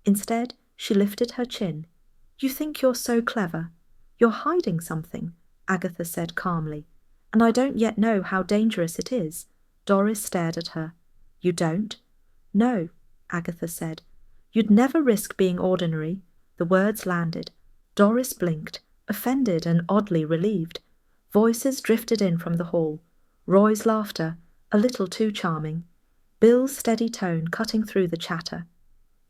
Speaker 1: Instead, she lifted her chin. You think you're so clever. You're hiding something, Agatha said calmly, and I don't yet know how dangerous it is. Doris stared at her. You don't? No, Agatha said. You'd never risk being ordinary. The words landed. Doris blinked, offended and oddly relieved. Voices drifted in from the hall. Roy's laughter, a little too charming. Bill's steady tone cutting through the chatter.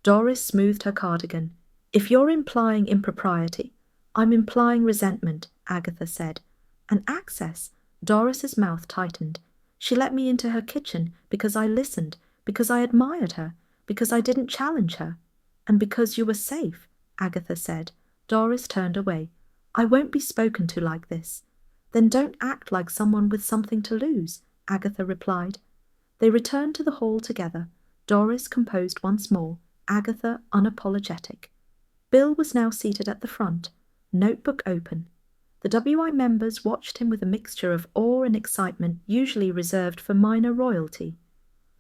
Speaker 1: Doris smoothed her cardigan. If you're implying impropriety, I'm implying resentment, Agatha said. An access. Doris's mouth tightened. She let me into her kitchen because I listened, because I admired her, because I didn't challenge her. And because you were safe, Agatha said. Doris turned away. I won't be spoken to like this. Then don't act like someone with something to lose, Agatha replied. They returned to the hall together, Doris composed once more, Agatha unapologetic. Bill was now seated at the front, notebook open. The WI members watched him with a mixture of awe and excitement usually reserved for minor royalty.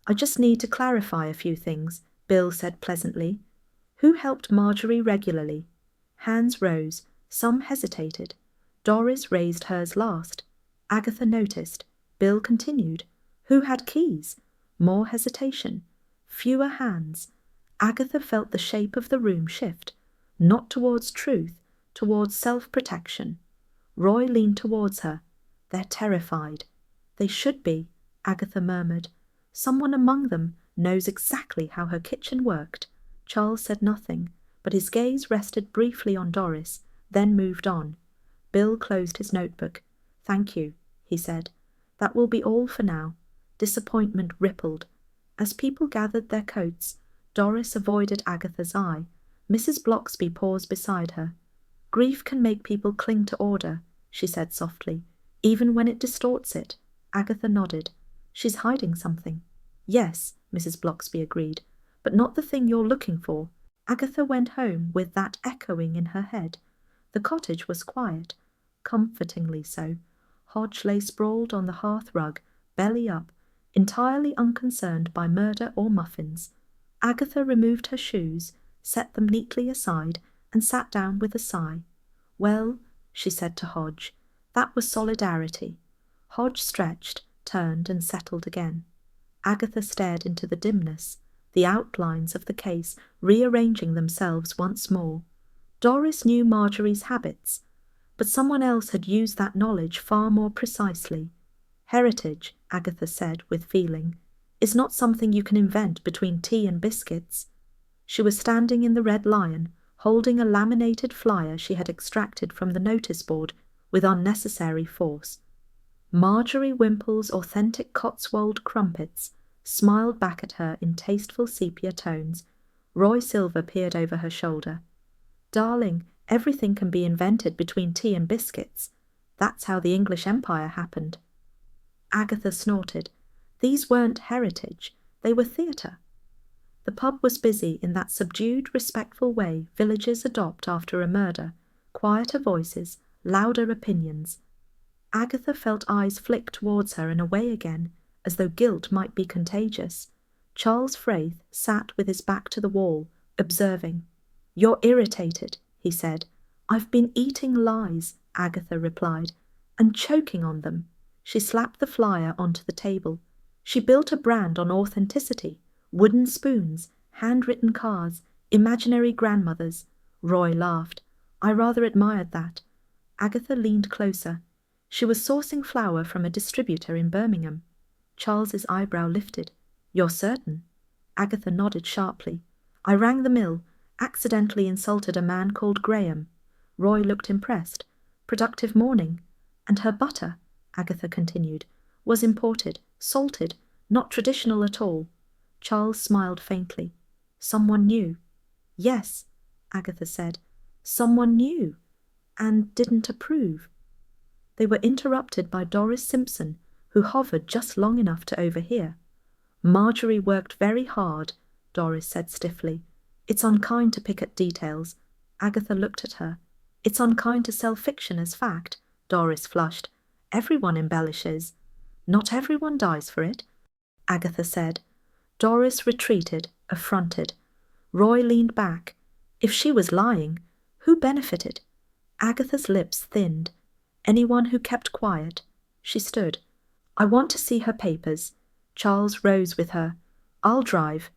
Speaker 1: I just need to clarify a few things, Bill said pleasantly. Who helped Marjorie regularly? Hands rose, some hesitated. Doris raised hers last. Agatha noticed. Bill continued. Who had keys? More hesitation. Fewer hands. Agatha felt the shape of the room shift, not towards truth, towards self-protection. Roy leaned towards her. They're terrified. They should be, Agatha murmured. Someone among them knows exactly how her kitchen worked. Charles said nothing, but his gaze rested briefly on Doris, then moved on. Bill closed his notebook. Thank you, he said. That will be all for now. Disappointment rippled. As people gathered their coats, Doris avoided Agatha's eye. Mrs. Blocksby paused beside her. Grief can make people cling to order, she said softly, even when it distorts it. Agatha nodded. She's hiding something. Yes, Mrs. Blocksby agreed, but not the thing you're looking for. Agatha went home with that echoing in her head. The cottage was quiet, comfortingly so. Hodge lay sprawled on the hearth rug, belly up, entirely unconcerned by murder or muffins. Agatha removed her shoes, set them neatly aside, and sat down with a sigh. Well, she said to Hodge, that was solidarity. Hodge stretched, turned, and settled again. Agatha stared into the dimness, the outlines of the case rearranging themselves once more. Doris knew Marjorie's habits, but someone else had used that knowledge far more precisely. Heritage, Agatha said with feeling, is not something you can invent between tea and biscuits. She was standing in the Red Lion, holding a laminated flyer she had extracted from the notice board with unnecessary force. Marjorie Wimple's authentic Cotswold crumpets smiled back at her in tasteful sepia tones. Roy Silver peered over her shoulder. Darling, everything can be invented between tea and biscuits. That's how the English Empire happened. Agatha snorted. These weren't heritage, they were theatre. The pub was busy in that subdued, respectful way villagers adopt after a murder, quieter voices, louder opinions. Agatha felt eyes flick towards her and away again, as though guilt might be contagious. Charles Fraith sat with his back to the wall, observing. You're irritated, he said. I've been eating lies, Agatha replied, and choking on them. She slapped the flyer onto the table. She built a brand on authenticity, wooden spoons, handwritten cards, imaginary grandmothers. Roy laughed. I rather admired that. Agatha leaned closer. She was sourcing flour from a distributor in Birmingham. Charles's eyebrow lifted. You're certain? Agatha nodded sharply. I rang the mill, accidentally insulted a man called Graham. Roy looked impressed. Productive morning. And her butter, Agatha continued, was imported, salted, not traditional at all. Charles smiled faintly. Someone knew. Yes, Agatha said. Someone knew, and didn't approve. They were interrupted by Doris Simpson, who hovered just long enough to overhear. Marjorie worked very hard, Doris said stiffly. It's unkind to pick at details. Agatha looked at her. It's unkind to sell fiction as fact, Doris flushed. Everyone embellishes. Not everyone dies for it, Agatha said. Doris retreated, affronted. Roy leaned back. If she was lying, who benefited? Agatha's lips thinned. Anyone who kept quiet. She stood. I want to see her papers. Charles rose with her. I'll drive.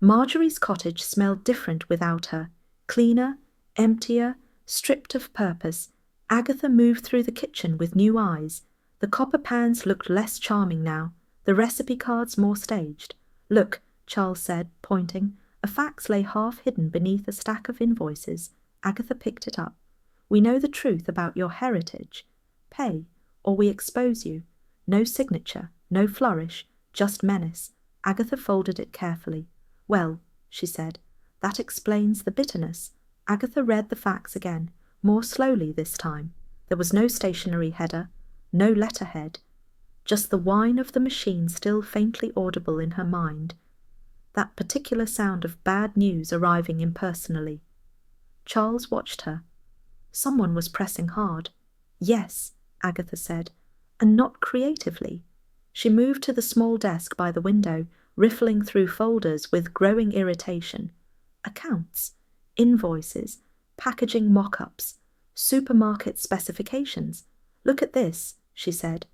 Speaker 1: Marjorie's cottage smelled different without her. Cleaner, emptier, stripped of purpose. Agatha moved through the kitchen with new eyes. The copper pans looked less charming now, the recipe cards more staged. Look, Charles said, pointing. A fax lay half hidden beneath a stack of invoices. Agatha picked it up. We know the truth about your heritage. Pay, or we expose you. No signature, no flourish, just menace. Agatha folded it carefully. Well, she said, that explains the bitterness. Agatha read the fax again, more slowly this time. There was no stationary header, no letterhead, just the whine of the machine still faintly audible in her mind. That particular sound of bad news arriving impersonally. Charles watched her. Someone was pressing hard. Yes, Agatha said, and not creatively. She moved to the small desk by the window, riffling through folders with growing irritation. Accounts, invoices, packaging mock-ups, supermarket specifications. Look at this, she said.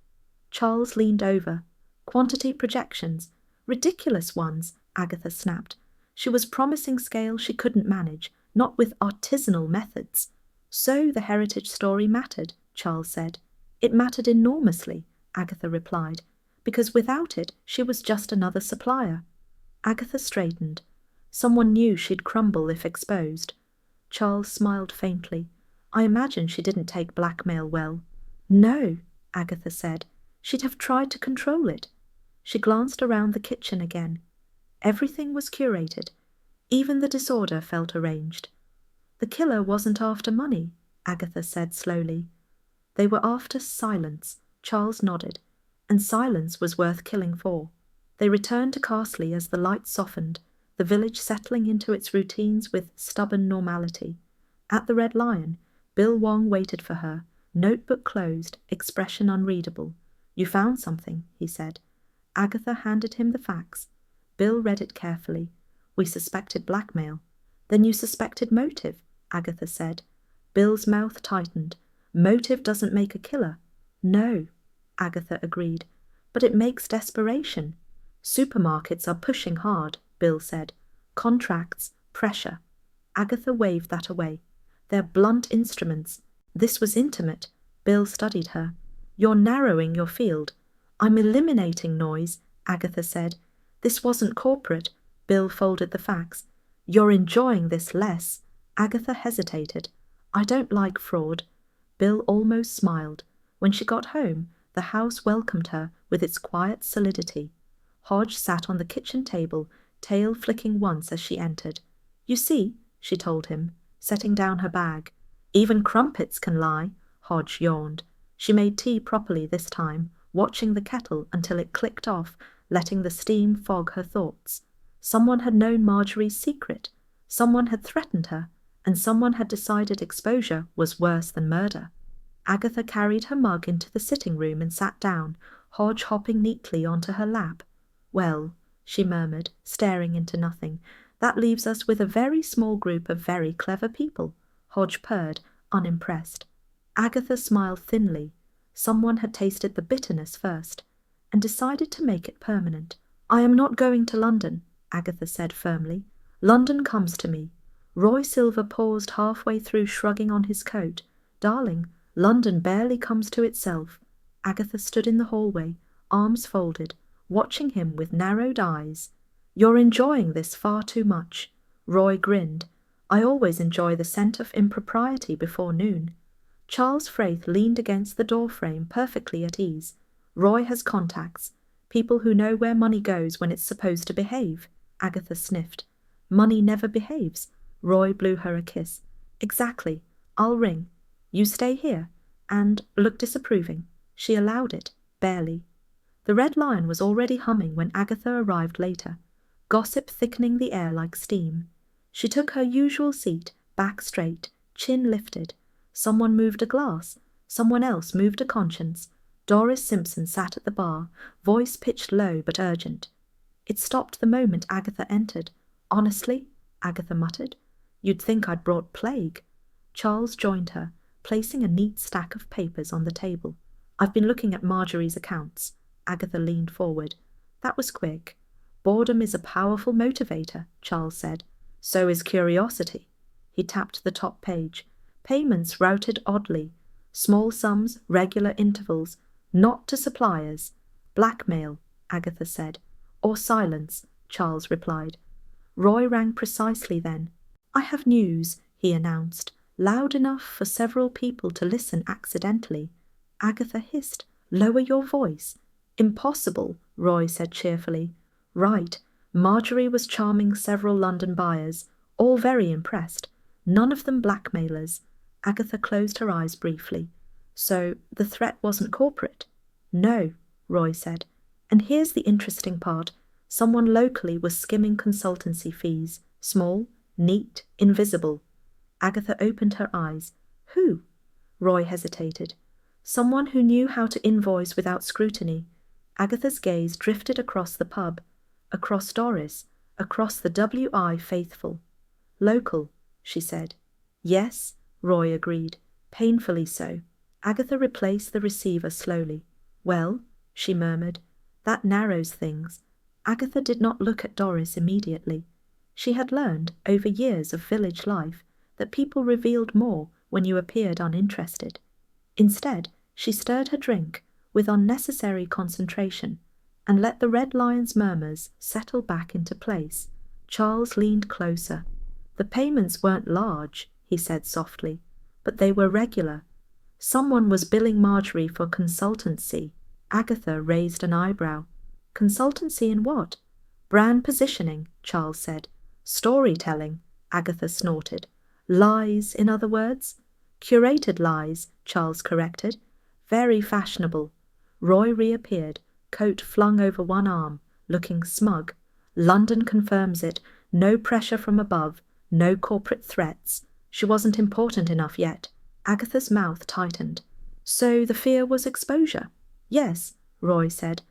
Speaker 1: Charles leaned over. Quantity projections. Ridiculous ones, Agatha snapped. She was promising scale she couldn't manage, not with artisanal methods. So the heritage story mattered, Charles said. It mattered enormously, Agatha replied, because without it she was just another supplier. Agatha straightened. Someone knew she'd crumble if exposed. Charles smiled faintly. I imagine she didn't take blackmail well. No, Agatha said. She'd have tried to control it. She glanced around the kitchen again. Everything was curated. Even the disorder felt arranged. The killer wasn't after money, Agatha said slowly. They were after silence, Charles nodded, and silence was worth killing for. They returned to Carsley as the light softened, the village settling into its routines with stubborn normality. At the Red Lion, Bill Wong waited for her, notebook closed, expression unreadable. You found something, he said. Agatha handed him the fax. Bill read it carefully. We suspected blackmail. Then you suspected motive, Agatha said. Bill's mouth tightened. Motive doesn't make a killer. No, Agatha agreed. But it makes desperation. Supermarkets are pushing hard, Bill said. Contracts, pressure. Agatha waved that away. They're blunt instruments. This was intimate. Bill studied her. You're narrowing your field. I'm eliminating noise, Agatha said. This wasn't corporate. Bill folded the fax. You're enjoying this less. Agatha hesitated. I don't like fraud. Bill almost smiled. When she got home, the house welcomed her with its quiet solidity. Hodge sat on the kitchen table, tail flicking once as she entered. You see, she told him, setting down her bag. Even crumpets can lie, Hodge yawned. She made tea properly this time, watching the kettle until it clicked off, letting the steam fog her thoughts. Someone had known Marjorie's secret. Someone had threatened her, and someone had decided exposure was worse than murder. Agatha carried her mug into the sitting room and sat down, Hodge hopping neatly onto her lap. Well, she murmured, staring into nothing, that leaves us with a very small group of very clever people. Hodge purred, unimpressed. Agatha smiled thinly. Someone had tasted the bitterness first, and decided to make it permanent. I am not going to London, Agatha said firmly. London comes to me. Roy Silver paused halfway through shrugging on his coat. Darling, London barely comes to itself. Agatha stood in the hallway, arms folded, watching him with narrowed eyes. You're enjoying this far too much. Roy grinned. I always enjoy the scent of impropriety before noon. Charles Fraith leaned against the door frame, perfectly at ease. Roy has contacts. People who know where money goes when it's supposed to behave. Agatha sniffed. Money never behaves. Roy blew her a kiss. Exactly. I'll ring. You stay here. And look disapproving. She allowed it, barely. The Red Lion was already humming when Agatha arrived later, gossip thickening the air like steam. She took her usual seat, back straight, chin lifted. Someone moved a glass. Someone else moved a conscience. Doris Simpson sat at the bar, voice pitched low but urgent. It stopped the moment Agatha entered. Honestly, Agatha muttered, you'd think I'd brought plague. Charles joined her, placing a neat stack of papers on the table. I've been looking at Marjorie's accounts. Agatha leaned forward. That was quick. Boredom is a powerful motivator, Charles said. So is curiosity. He tapped the top page. Payments routed oddly. Small sums, regular intervals. Not to suppliers. Blackmail, Agatha said. Or silence, Charles replied. Roy rang precisely then. I have news, he announced, loud enough for several people to listen accidentally. Agatha hissed. Lower your voice. Impossible, Roy said cheerfully. Right. Marjorie was charming several London buyers, all very impressed. None of them blackmailers. Agatha closed her eyes briefly. So the threat wasn't corporate? No, Roy said. And here's the interesting part. Someone locally was skimming consultancy fees. Small, neat, invisible. Agatha opened her eyes. Who? Roy hesitated. Someone who knew how to invoice without scrutiny. Agatha's gaze drifted across the pub, across Doris, across the W.I. faithful. Local, she said. Yes, Roy agreed, painfully so. Agatha replaced the receiver slowly. Well, she murmured, that narrows things. Agatha did not look at Doris immediately. She had learned, over years of village life, that people revealed more when you appeared uninterested. Instead, she stirred her drink with unnecessary concentration and let the Red Lion's murmurs settle back into place. Charles leaned closer. The payments weren't large, he said softly, but they were regular. Someone was billing Marjorie for consultancy. Agatha raised an eyebrow. Consultancy in what? Brand positioning, Charles said. Storytelling, Agatha snorted. Lies, in other words? Curated lies, Charles corrected. Very fashionable. Roy reappeared, coat flung over one arm, looking smug. London confirms it. No pressure from above. No corporate threats. She wasn't important enough yet. Agatha's mouth tightened. So the fear was exposure? Yes, Roy said.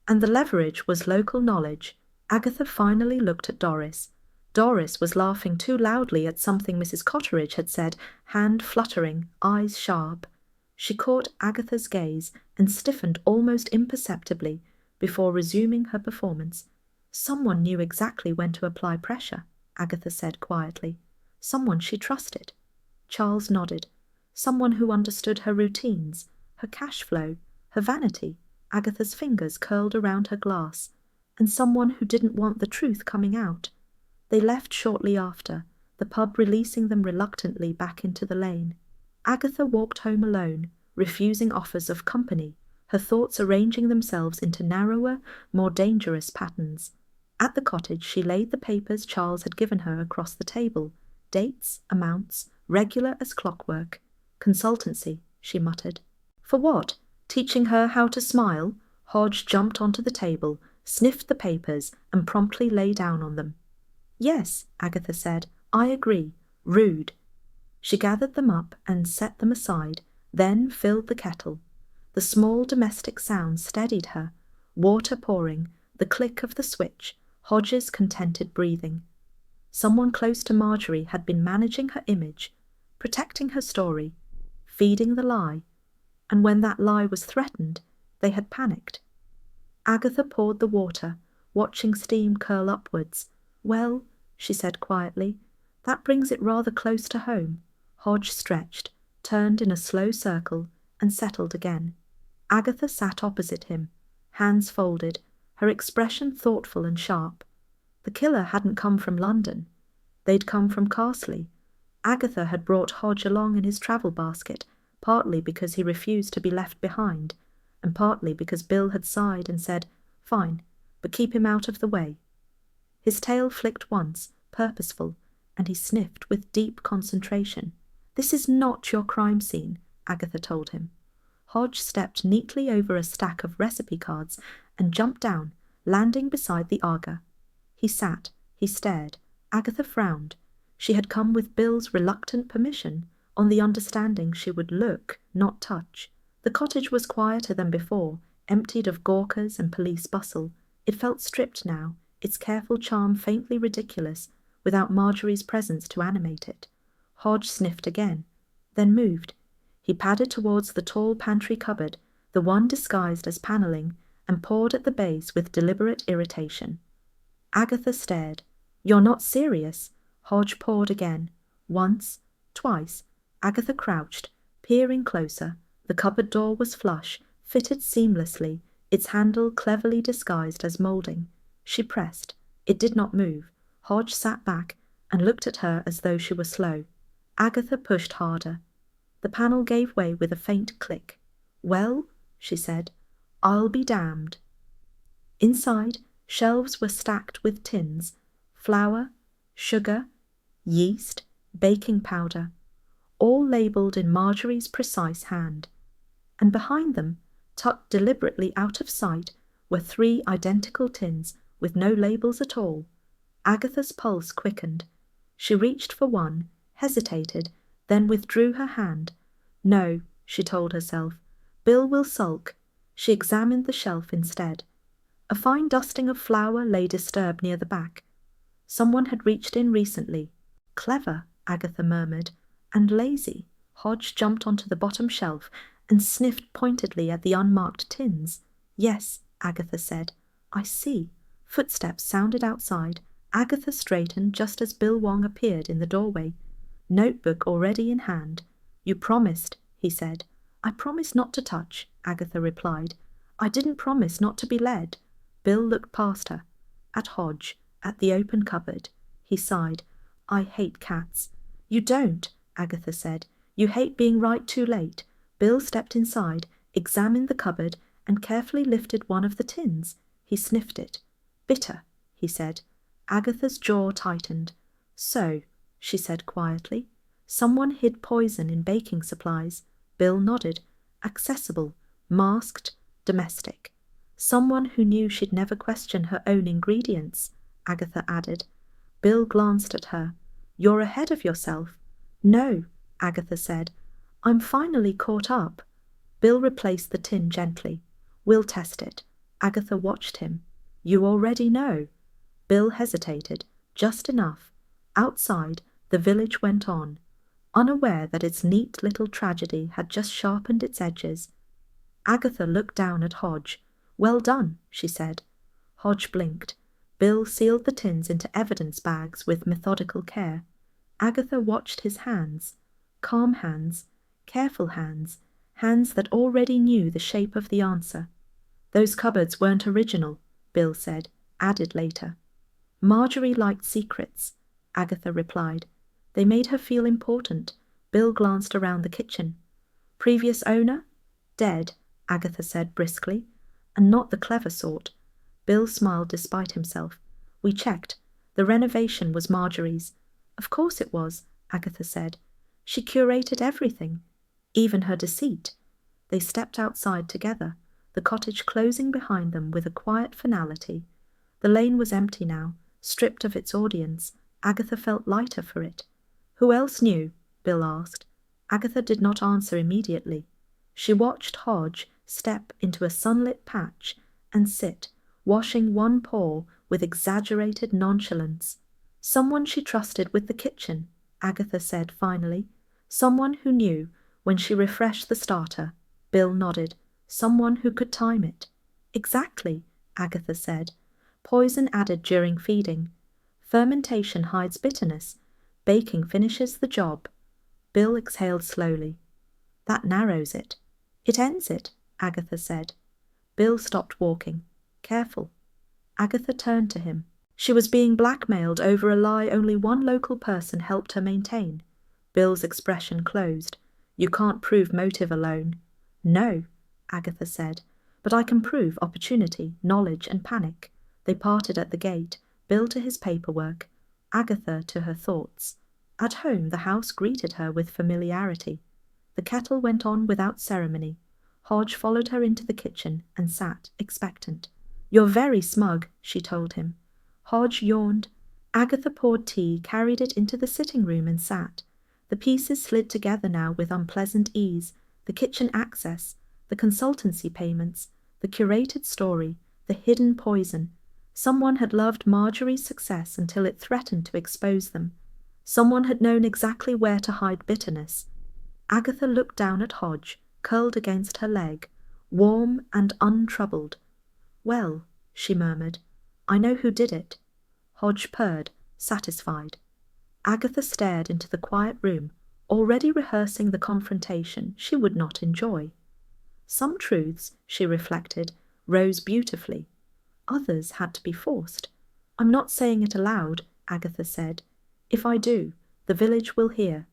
Speaker 1: And the leverage was local knowledge. Agatha finally looked at Doris. Doris was laughing too loudly at something Mrs. Cotteridge had said, hand fluttering, eyes sharp. She caught Agatha's gaze and stiffened almost imperceptibly before resuming her performance. Someone knew exactly when to apply pressure, Agatha said quietly. Someone she trusted. Charles nodded. Someone who understood her routines, her cash flow, her vanity. Agatha's fingers curled around her glass. And someone who didn't want the truth coming out. They left shortly after, the pub releasing them reluctantly back into the lane. Agatha walked home alone, refusing offers of company, her thoughts arranging themselves into narrower, more dangerous patterns. At the cottage she laid the papers Charles had given her across the table, dates, amounts, regular as clockwork. Consultancy, she muttered. For what? Teaching her how to smile? Hodge jumped onto the table, sniffed the papers, and promptly lay down on them. Yes, Agatha said, I agree. Rude. She gathered them up and set them aside, then filled the kettle. The small domestic sound steadied her, water pouring, the click of the switch, Hodge's contented breathing. Someone close to Marjorie had been managing her image, protecting her story, feeding the lie, and when that lie was threatened, they had panicked. Agatha poured the water, watching steam curl upwards. Well, she said quietly, that brings it rather close to home. Hodge stretched, turned in a slow circle, and settled again. Agatha sat opposite him, hands folded, her expression thoughtful and sharp. The killer hadn't come from London. They'd come from Carsley. Agatha had brought Hodge along in his travel basket, partly because he refused to be left behind, and partly because Bill had sighed and said, "Fine, but keep him out of the way." His tail flicked once, purposeful, and he sniffed with deep concentration. "This is not your crime scene," Agatha told him. Hodge stepped neatly over a stack of recipe cards and jumped down, landing beside the Aga. He sat, he stared. Agatha frowned. She had come with Bill's reluctant permission, on the understanding she would look, not touch. The cottage was quieter than before, emptied of gawkers and police bustle. It felt stripped now, its careful charm faintly ridiculous, without Marjorie's presence to animate it. Hodge sniffed again, then moved. He padded towards the tall pantry cupboard, the one disguised as panelling, and pawed at the base with deliberate irritation. Agatha stared. "You're not serious?" Hodge pawed again. Once, twice. Agatha crouched, peering closer. The cupboard door was flush, fitted seamlessly, its handle cleverly disguised as moulding. She pressed. It did not move. Hodge sat back and looked at her as though she were slow. Agatha pushed harder. The panel gave way with a faint click. "Well," she said, "I'll be damned." Inside, shelves were stacked with tins, flour, sugar, yeast, baking powder, all labelled in Marjorie's precise hand. And behind them, tucked deliberately out of sight, were 3 identical tins with no labels at all. Agatha's pulse quickened. She reached for one, hesitated, then withdrew her hand. "No," she told herself. "Bill will sulk." She examined the shelf instead. A fine dusting of flour lay disturbed near the back. Someone had reached in recently. "Clever," Agatha murmured, "and lazy." Hodge jumped onto the bottom shelf and sniffed pointedly at the unmarked tins. "Yes," Agatha said. "I see." Footsteps sounded outside. Agatha straightened just as Bill Wong appeared in the doorway, notebook already in hand. "You promised," he said. "I promised not to touch," Agatha replied. "I didn't promise not to be led." Bill looked past her, at Hodge, at the open cupboard. He sighed. "I hate cats." "You don't," Agatha said. "You hate being right too late." Bill stepped inside, examined the cupboard, and carefully lifted one of the tins. He sniffed it. "Bitter," he said. Agatha's jaw tightened. "So," she said quietly, "someone hid poison in baking supplies." Bill nodded. "Accessible, masked, domestic. Someone who knew she'd never question her own ingredients," Agatha added. Bill glanced at her. "You're ahead of yourself." "No," Agatha said. "I'm finally caught up." Bill replaced the tin gently. "We'll test it." Agatha watched him. "You already know." Bill hesitated, just enough. Outside, the village went on, unaware that its neat little tragedy had just sharpened its edges. Agatha looked down at Hodge. "Well done," she said. Hodge blinked. Bill sealed the tins into evidence bags with methodical care. Agatha watched his hands. Calm hands, careful hands, hands that already knew the shape of the answer. "Those cupboards weren't original," Bill said, added later. "Marjorie liked secrets," Agatha replied. "They made her feel important." Bill glanced around the kitchen. "Previous owner?" "Dead," Agatha said briskly, "and not the clever sort." Bill smiled despite himself. "We checked. The renovation was Marjorie's." "Of course it was," Agatha said. "She curated everything, even her deceit." They stepped outside together, the cottage closing behind them with a quiet finality. The lane was empty now, stripped of its audience. Agatha felt lighter for it. "Who else knew?" Bill asked. Agatha did not answer immediately. She watched Hodge step into a sunlit patch and sit, washing one paw with exaggerated nonchalance. "Someone she trusted with the kitchen," Agatha said finally. "Someone who knew when she refreshed the starter." Bill nodded. "Someone who could time it." "Exactly," Agatha said. "Poison added during feeding. Fermentation hides bitterness. Baking finishes the job." Bill exhaled slowly. "That narrows it." "It ends it," Agatha said. Bill stopped walking. "Careful." Agatha turned to him. She was being blackmailed over a lie only one local person helped her maintain. Bill's expression closed. You can't prove motive alone. No, Agatha said, but I can prove opportunity, knowledge, and panic. They parted at the gate, Bill to his paperwork, Agatha to her thoughts. At home the house greeted her with familiarity. The kettle went on without ceremony. Hodge followed her into the kitchen and sat expectant. You're very smug, she told him. Hodge yawned. Agatha poured tea, carried it into the sitting room and sat. The pieces slid together now with unpleasant ease, the kitchen access, the consultancy payments, the curated story, the hidden poison. Someone had loved Marjorie's success until it threatened to expose them. Someone had known exactly where to hide bitterness. Agatha looked down at Hodge, curled against her leg, warm and untroubled. Well, she murmured, I know who did it. Hodge purred, satisfied. Agatha stared into the quiet room, already rehearsing the confrontation she would not enjoy. Some truths, she reflected, rose beautifully. Others had to be forced. I'm not saying it aloud, Agatha said. If I do, the village will hear.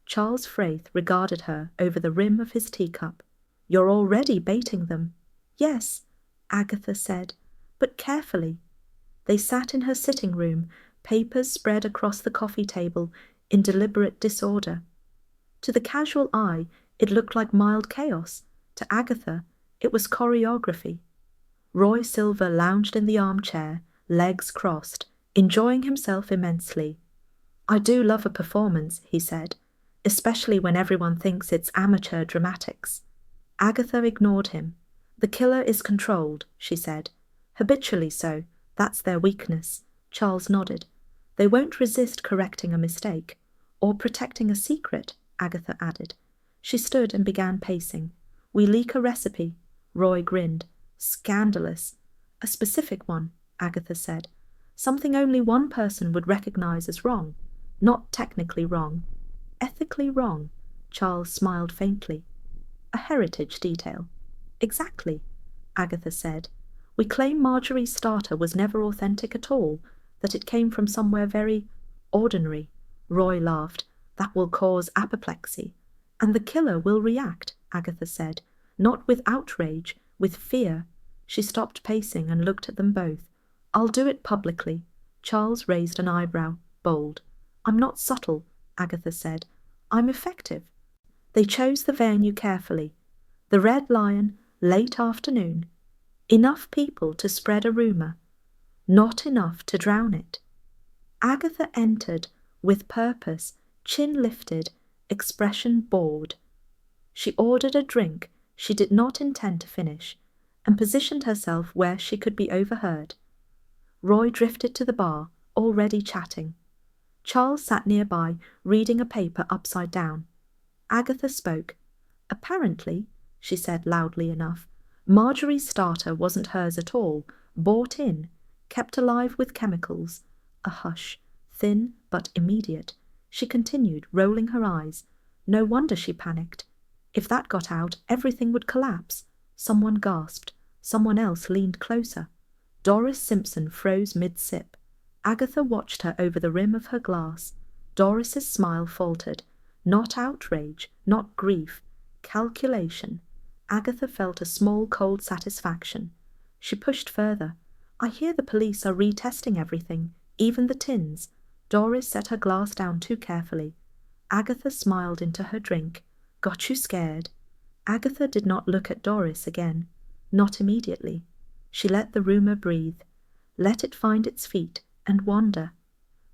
Speaker 1: Charles Frayth regarded her over the rim of his teacup. You're already baiting them. Yes, Agatha said, but carefully. They sat in her sitting room, papers spread across the coffee table in deliberate disorder. To the casual eye, it looked like mild chaos. To Agatha, it was choreography. Roy Silver lounged in the armchair, legs crossed, enjoying himself immensely. I do love a performance, he said, especially when everyone thinks it's amateur dramatics. Agatha ignored him. The killer is controlled, she said. Habitually so. That's their weakness. Charles nodded. They won't resist correcting a mistake. Or protecting a secret, Agatha added. She stood and began pacing. We leak a recipe. Roy grinned. Scandalous. A specific one, Agatha said. Something only one person would recognize as wrong. Not technically wrong. Ethically wrong. Charles smiled faintly. A heritage detail. Exactly, Agatha said. We claim Marjorie's starter was never authentic at all, that it came from somewhere very ordinary. Roy laughed. That will cause apoplexy. And the killer will react, Agatha said, not with outrage, with fear. She stopped pacing and looked at them both. I'll do it publicly. Charles raised an eyebrow, bold. I'm not subtle, Agatha said. I'm effective. They chose the venue carefully. The Red Lion, late afternoon. Enough people to spread a rumour. Not enough to drown it. Agatha entered, with purpose, chin lifted, expression bored. She ordered a drink she did not intend to finish, and positioned herself where she could be overheard. Roy drifted to the bar, already chatting. Charles sat nearby, reading a paper upside down. Agatha spoke. Apparently, she said loudly enough, Marjorie's starter wasn't hers at all, bought in, kept alive with chemicals. A hush, thin but immediate. She continued, rolling her eyes. No wonder she panicked. If that got out, everything would collapse. Someone gasped. Someone else leaned closer. Doris Simpson froze mid-sip. Agatha watched her over the rim of her glass. Doris's smile faltered. Not outrage, not grief. Calculation. Agatha felt a small cold satisfaction. She pushed further. I hear the police are retesting everything, even the tins. Doris set her glass down too carefully. Agatha smiled into her drink. Got you scared? Agatha did not look at Doris again. Not immediately. She let the rumour breathe. Let it find its feet and wander.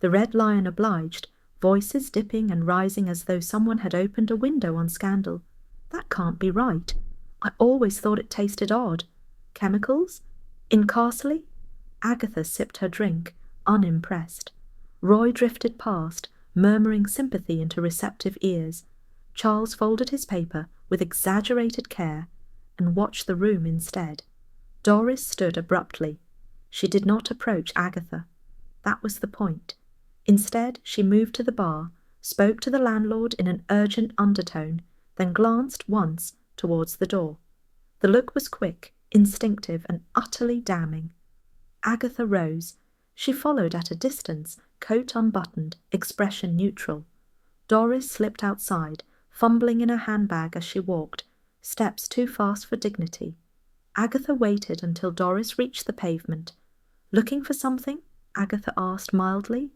Speaker 1: The Red Lion obliged, voices dipping and rising as though someone had opened a window on scandal. That can't be right. I always thought it tasted odd. Chemicals? In Carsley? Agatha sipped her drink, unimpressed. Roy drifted past, murmuring sympathy into receptive ears. Charles folded his paper with exaggerated care and watched the room instead. Doris stood abruptly. She did not approach Agatha. That was the point. Instead, she moved to the bar, spoke to the landlord in an urgent undertone, then glanced once towards the door. The look was quick, instinctive, and utterly damning. Agatha rose. She followed at a distance, coat unbuttoned, expression neutral. Doris slipped outside, fumbling in her handbag as she walked, steps too fast for dignity. Agatha waited until Doris reached the pavement. "Looking for something?" Agatha asked mildly.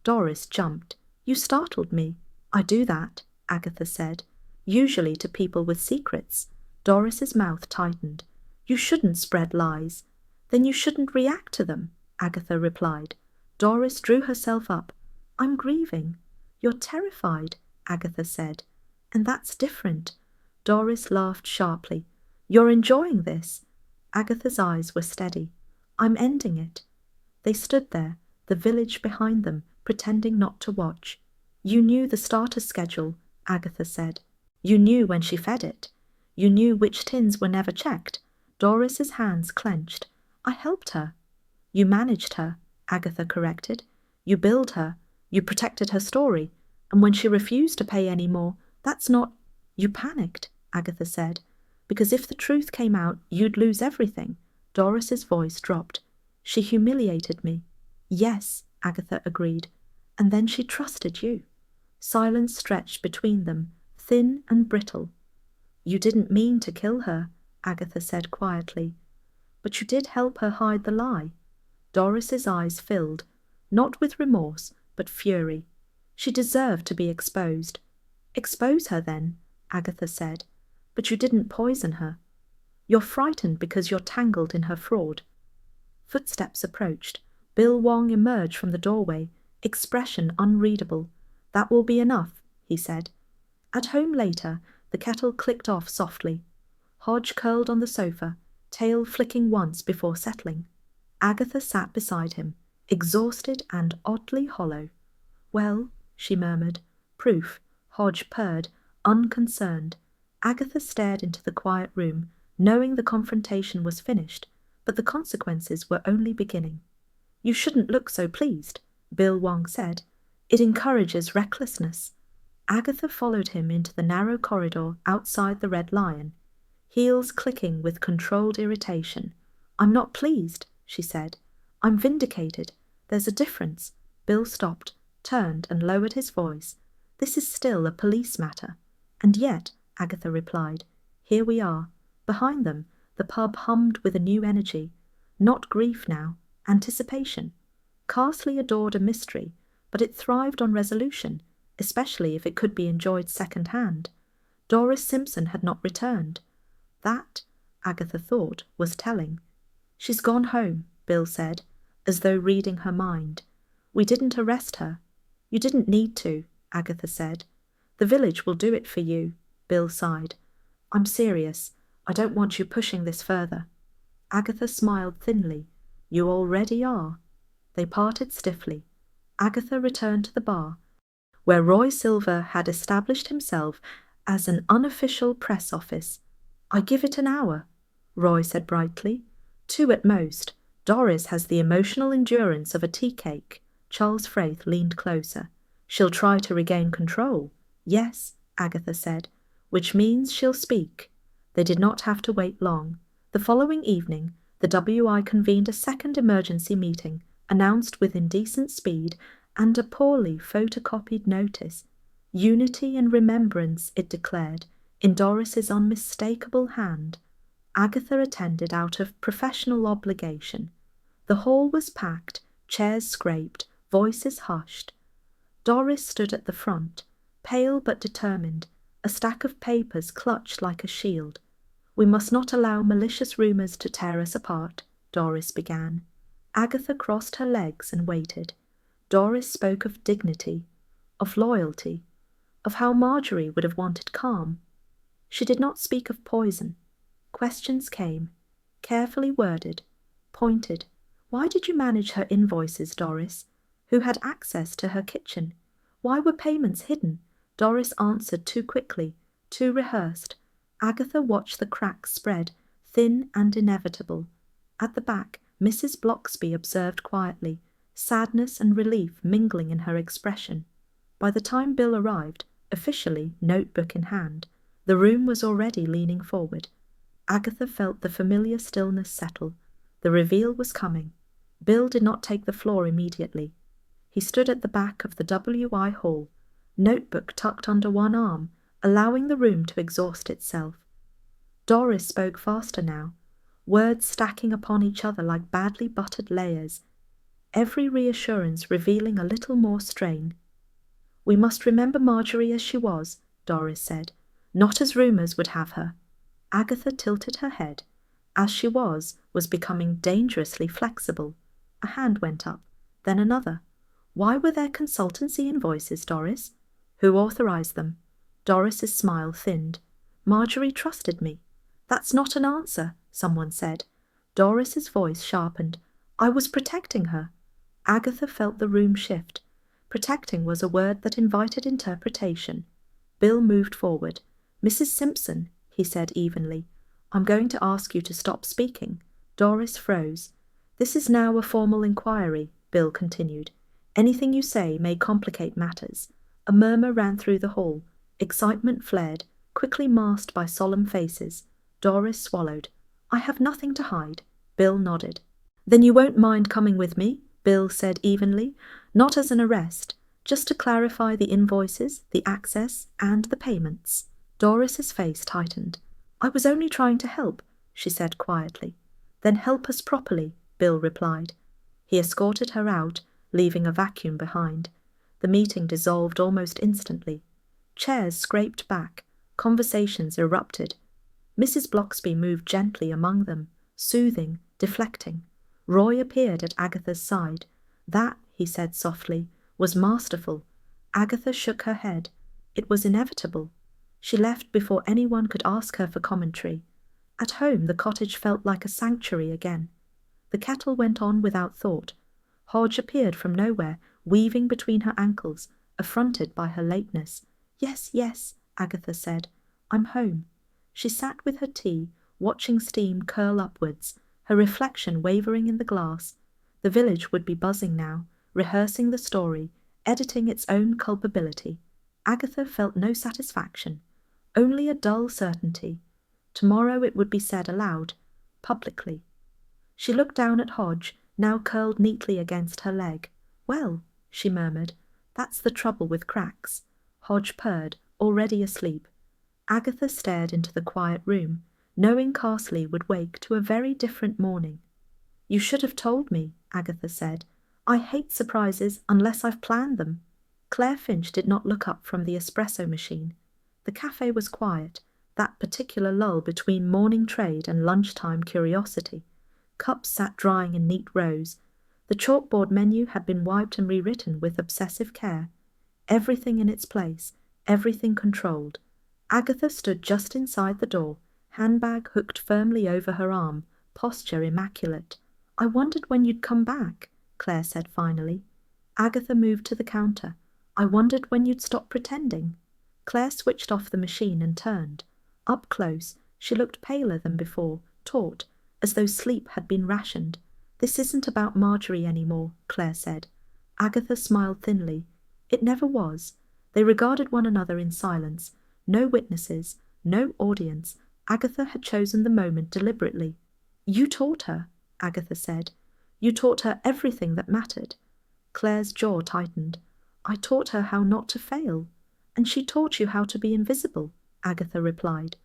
Speaker 1: Doris jumped. "You startled me." "I do that," Agatha said, "usually to people with secrets." Doris's mouth tightened. "You shouldn't spread lies." "Then you shouldn't react to them," Agatha replied. Doris drew herself up. "I'm grieving." "You're terrified," Agatha said. "And that's different." Doris laughed sharply. "You're enjoying this." Agatha's eyes were steady. "I'm ending it." They stood there, the village behind them, pretending not to watch. "You knew the starter schedule," Agatha said. "You knew when she fed it. You knew which tins were never checked." Doris's hands clenched. "I helped her." "You managed her," Agatha corrected. "You billed her. You protected her story. And when she refused to pay any more, that's not—" "You panicked," Agatha said, "because if the truth came out, you'd lose everything." Doris's voice dropped. "She humiliated me." "Yes," Agatha agreed. "And then she trusted you." Silence stretched between them, thin and brittle. "You didn't mean to kill her," Agatha said quietly. "But you did help her hide the lie." Doris's eyes filled, not with remorse, but fury. She deserved to be exposed. "Expose her, then," Agatha said. "But you didn't poison her. You're frightened because you're tangled in her fraud." Footsteps approached. Bill Wong emerged from the doorway, expression unreadable. "That will be enough," he said. At home later, the kettle clicked off softly. Hodge curled on the sofa, tail flicking once before settling. Agatha sat beside him, exhausted and oddly hollow. "Well," she murmured. "Proof," Hodge purred, unconcerned. Agatha stared into the quiet room, knowing the confrontation was finished, but the consequences were only beginning. "You shouldn't look so pleased," Bill Wong said. "It encourages recklessness." Agatha followed him into the narrow corridor outside the Red Lion, heels clicking with controlled irritation. "I'm not pleased," she said. "I'm vindicated. There's a difference." Bill stopped, turned and lowered his voice. "This is still a police matter." "And yet," Agatha replied, "here we are." Behind them, the pub hummed with a new energy. Not grief now, anticipation. Carsley adored a mystery, but it thrived on resolution, especially if it could be enjoyed second-hand. Doris Simpson had not returned. That, Agatha thought, was telling. "She's gone home," Bill said, as though reading her mind. "We didn't arrest her." "You didn't need to," Agatha said. "The village will do it for you," Bill sighed. "I'm serious. I don't want you pushing this further." Agatha smiled thinly. "You already are." They parted stiffly. Agatha returned to the bar, where Roy Silver had established himself as an unofficial press office. "I give it an hour," Roy said brightly. "2 at most. Doris has the emotional endurance of a tea cake." Charles Fraith leaned closer. "She'll try to regain control." "Yes," Agatha said, "which means she'll speak." They did not have to wait long. The following evening, the WI convened a second emergency meeting, announced with indecent speed and a poorly photocopied notice. Unity and remembrance, it declared, in Doris's unmistakable hand. Agatha attended out of professional obligation. The hall was packed, chairs scraped, voices hushed. Doris stood at the front, pale but determined, a stack of papers clutched like a shield. "We must not allow malicious rumours to tear us apart," Doris began. Agatha crossed her legs and waited. Doris spoke of dignity, of loyalty, of how Marjorie would have wanted calm. She did not speak of poison. Questions came, carefully worded, pointed. "Why did you manage her invoices, Doris? Who had access to her kitchen? Why were payments hidden?" Doris answered too quickly, too rehearsed. Agatha watched the cracks spread, thin and inevitable. At the back, Mrs. Bloxby observed quietly, sadness and relief mingling in her expression. By the time Bill arrived, officially notebook in hand, the room was already leaning forward. Agatha felt the familiar stillness settle. The reveal was coming. Bill did not take the floor immediately. He stood at the back of the WI hall, notebook tucked under one arm, allowing the room to exhaust itself. Doris spoke faster now, words stacking upon each other like badly buttered layers, every reassurance revealing a little more strain. "We must remember Marjorie as she was," Doris said, "not as rumours would have her." Agatha tilted her head. As she was becoming dangerously flexible. A hand went up, then another. "Why were there consultancy invoices, Doris?" "Who authorised them?" Doris's smile thinned. "Marjorie trusted me." "That's not an answer," someone said. Doris's voice sharpened. "I was protecting her." Agatha felt the room shift. Protecting was a word that invited interpretation. Bill moved forward. "Mrs. Simpson," he said evenly, "I'm going to ask you to stop speaking." Doris froze. "This is now a formal inquiry," Bill continued. "Anything you say may complicate matters." A murmur ran through the hall. Excitement flared, quickly masked by solemn faces. Doris swallowed. "I have nothing to hide." Bill nodded. "Then you won't mind coming with me?" Bill said evenly. "Not as an arrest, just to clarify the invoices, the access, and the payments." Doris's face tightened. "I was only trying to help," she said quietly. "Then help us properly," Bill replied. He escorted her out, leaving a vacuum behind. The meeting dissolved almost instantly. Chairs scraped back. Conversations erupted. Mrs. Bloxby moved gently among them, soothing, deflecting. Roy appeared at Agatha's side. "That," he said softly, "was masterful." Agatha shook her head. It was inevitable. She left before anyone could ask her for commentary. At home the cottage felt like a sanctuary again. The kettle went on without thought. Hodge appeared from nowhere, weaving between her ankles, affronted by her lateness. "Yes, yes," Agatha said. "I'm home." She sat with her tea, watching steam curl upwards, her reflection wavering in the glass. The village would be buzzing now, rehearsing the story, editing its own culpability. Agatha felt no satisfaction, only a dull certainty. Tomorrow it would be said aloud, publicly. She looked down at Hodge, now curled neatly against her leg. "Well," she murmured, "that's the trouble with cracks." Hodge purred, already asleep. Agatha stared into the quiet room, knowing Carsley would wake to a very different morning. "You should have told me," Agatha said. "I hate surprises unless I've planned them." Claire Finch did not look up from the espresso machine. The cafe was quiet, that particular lull between morning trade and lunchtime curiosity. Cups sat drying in neat rows. The chalkboard menu had been wiped and rewritten with obsessive care. Everything in its place, everything controlled. Agatha stood just inside the door, handbag hooked firmly over her arm, posture immaculate. "I wondered when you'd come back," Claire said finally. Agatha moved to the counter. "I wondered when you'd stop pretending." Claire switched off the machine and turned. Up close, she looked paler than before, taut, as though sleep had been rationed. "This isn't about Marjorie any more," Claire said. Agatha smiled thinly. It never was. They regarded one another in silence. No witnesses, no audience. Agatha had chosen the moment deliberately. "You taught her," Agatha said. "You taught her everything that mattered." Claire's jaw tightened. "I taught her how not to fail." "And she taught you how to be invisible," Agatha replied.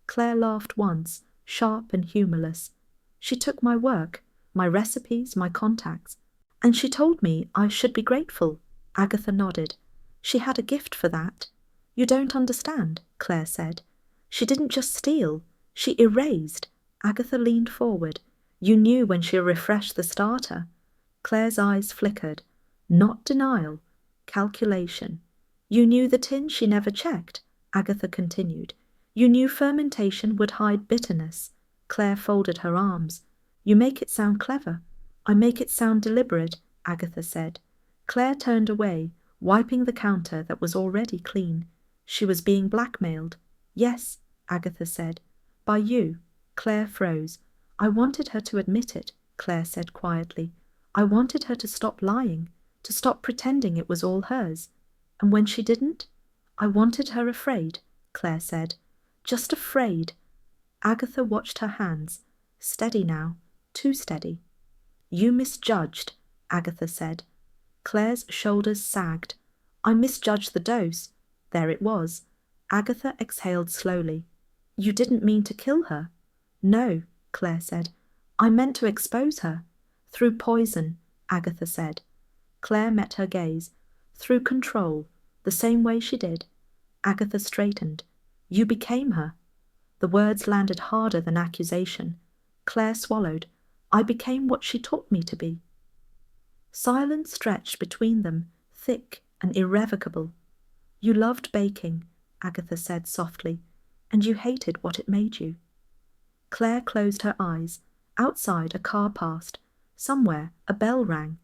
Speaker 1: Claire laughed once, sharp and humourless. "She took my work, my recipes, my contacts, and she told me I should be grateful." Agatha nodded. "She had a gift for that." "You don't understand," Claire said. "She didn't just steal, she erased." Agatha leaned forward. "You knew when she refreshed the starter." Claire's eyes flickered. Not denial, calculation. "You knew the tin she never checked," Agatha continued. "You knew fermentation would hide bitterness." Claire folded her arms. "You make it sound clever." "I make it sound deliberate," Agatha said. Claire turned away, wiping the counter that was already clean. She was being blackmailed. "Yes," Agatha said. "By you." Claire froze. "I wanted her to admit it," Claire said quietly. "I wanted her to stop lying, to stop pretending it was all hers. And when she didn't? I wanted her afraid," Claire said. "Just afraid." Agatha watched her hands. Steady now, too steady. You misjudged, Agatha said. Claire's shoulders sagged. I misjudged the dose. There it was. Agatha exhaled slowly. You didn't mean to kill her? No, Claire said. I meant to expose her. Through poison, Agatha said. Claire met her gaze. Through control, the same way she did. Agatha straightened. You became her. The words landed harder than accusation. Claire swallowed. I became what she taught me to be. Silence stretched between them, thick and irrevocable. You loved baking, Agatha said softly, and you hated what it made you. Claire closed her eyes. Outside, a car passed. Somewhere, a bell rang.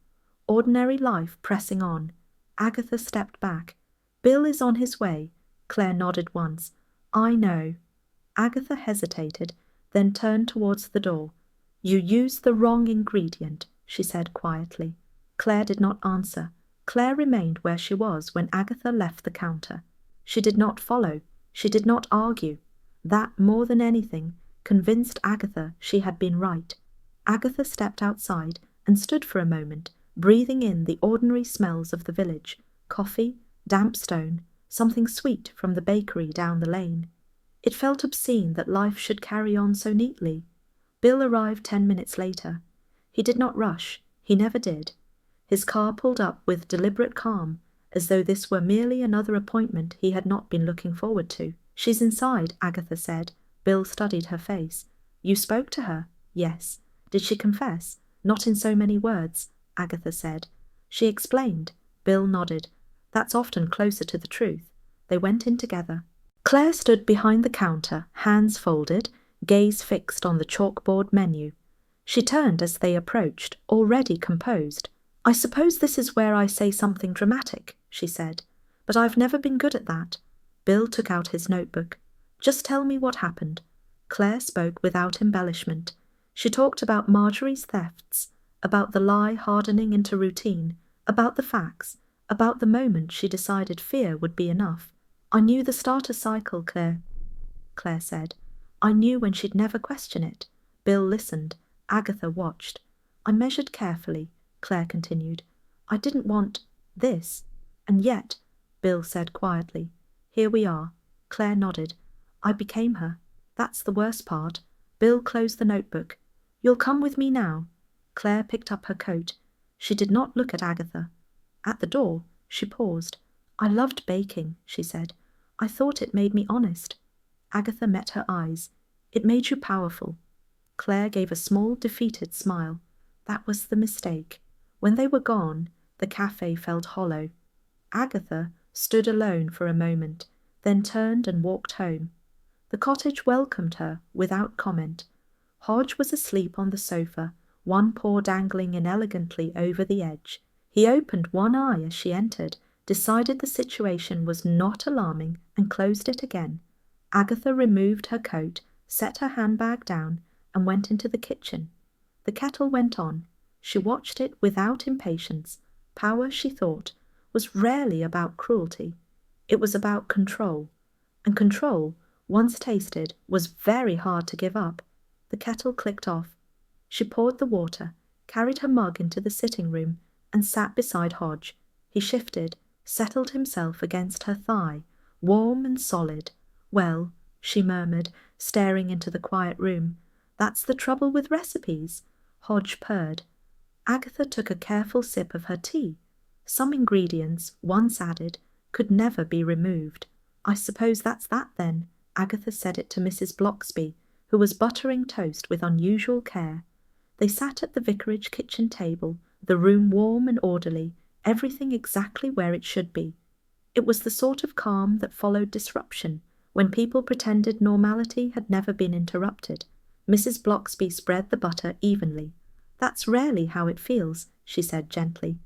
Speaker 1: Ordinary life pressing on. Agatha stepped back. Bill is on his way. Claire nodded once. I know. Agatha hesitated, then turned towards the door. You used the wrong ingredient, she said quietly. Claire did not answer. Claire remained where she was when Agatha left the counter. She did not follow. She did not argue. That, more than anything, convinced Agatha she had been right. Agatha stepped outside and stood for a moment, breathing in the ordinary smells of the village, coffee, damp stone, something sweet from the bakery down the lane. It felt obscene that life should carry on so neatly. Bill arrived 10 minutes later. He did not rush. He never did. His car pulled up with deliberate calm, as though this were merely another appointment he had not been looking forward to. She's inside, Agatha said. Bill studied her face. You spoke to her? Yes. Did she confess? Not in so many words, Agatha said. She explained. Bill nodded. That's often closer to the truth. They went in together. Claire stood behind the counter, hands folded, gaze fixed on the chalkboard menu. She turned as they approached, already composed. I suppose this is where I say something dramatic, she said, but I've never been good at that. Bill took out his notebook. Just tell me what happened. Claire spoke without embellishment. She talked about Marjorie's thefts, about the lie hardening into routine, about the facts, about the moment she decided fear would be enough. I knew the starter cycle, Claire said. I knew when she'd never question it. Bill listened. Agatha watched. I measured carefully, Claire continued. I didn't want this. And yet, Bill said quietly, here we are. Claire nodded. I became her. That's the worst part. Bill closed the notebook. You'll come with me now. Claire picked up her coat. She did not look at Agatha. At the door, she paused. I loved baking, she said. I thought it made me honest. Agatha met her eyes. It made you powerful. Claire gave a small, defeated smile. That was the mistake. When they were gone, the cafe felt hollow. Agatha stood alone for a moment, then turned and walked home. The cottage welcomed her without comment. Hodge was asleep on the sofa, one paw dangling inelegantly over the edge. He opened one eye as she entered, decided the situation was not alarming, and closed it again. Agatha removed her coat, set her handbag down, and went into the kitchen. The kettle went on. She watched it without impatience. Power, she thought, was rarely about cruelty. It was about control. And control, once tasted, was very hard to give up. The kettle clicked off. She poured the water, carried her mug into the sitting room, and sat beside Hodge. He shifted, settled himself against her thigh, warm and solid. Well, she murmured, staring into the quiet room, that's the trouble with recipes. Hodge purred. Agatha took a careful sip of her tea. Some ingredients, once added, could never be removed. I suppose that's that then. Agatha said it to Mrs. Bloxby, who was buttering toast with unusual care. They sat at the vicarage kitchen table, the room warm and orderly, everything exactly where it should be. It was the sort of calm that followed disruption, when people pretended normality had never been interrupted. Mrs. Bloxby spread the butter evenly. That's rarely how it feels, she said gently.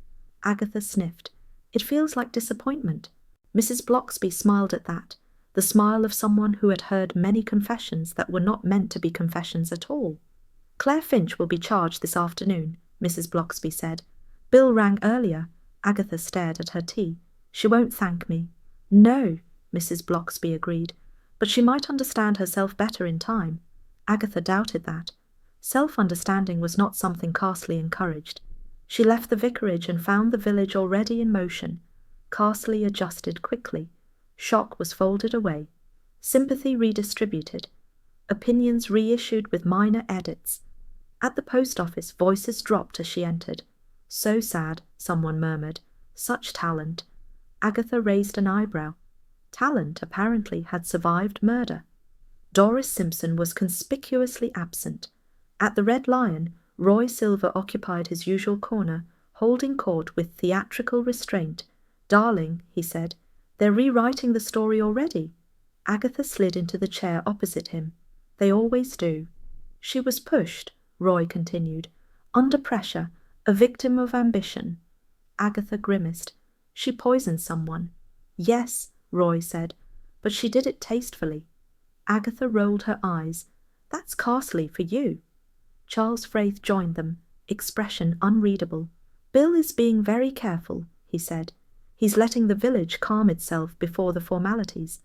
Speaker 1: Agatha sniffed. It feels like disappointment. Mrs. Bloxby smiled at that, the smile of someone who had heard many confessions that were not meant to be confessions at all. Claire Finch will be charged this afternoon, Mrs. Bloxby said. Bill rang earlier. Agatha stared at her tea. She won't thank me. No, Mrs. Bloxby agreed, but she might understand herself better in time. Agatha doubted that. Self-understanding was not something Carsley encouraged. She left the vicarage and found the village already in motion. Carsley adjusted quickly. Shock was folded away. Sympathy redistributed. Opinions reissued with minor edits. At the post office, voices dropped as she entered. "So sad," someone murmured. "Such talent." Agatha raised an eyebrow. Talent, apparently, had survived murder. Doris Simpson was conspicuously absent. At the Red Lion, Roy Silver occupied his usual corner, holding court with theatrical restraint. "Darling," he said, "they're rewriting the story already." Agatha slid into the chair opposite him. "They always do." She was pushed, Roy continued, under pressure, a victim of ambition. Agatha grimaced. "She poisoned someone." "Yes," Roy said, "but she did it tastefully." Agatha rolled her eyes. "That's Carsley for you." Charles Fraith joined them, expression unreadable. "Bill is being very careful," he said. "He's letting the village calm itself before the formalities."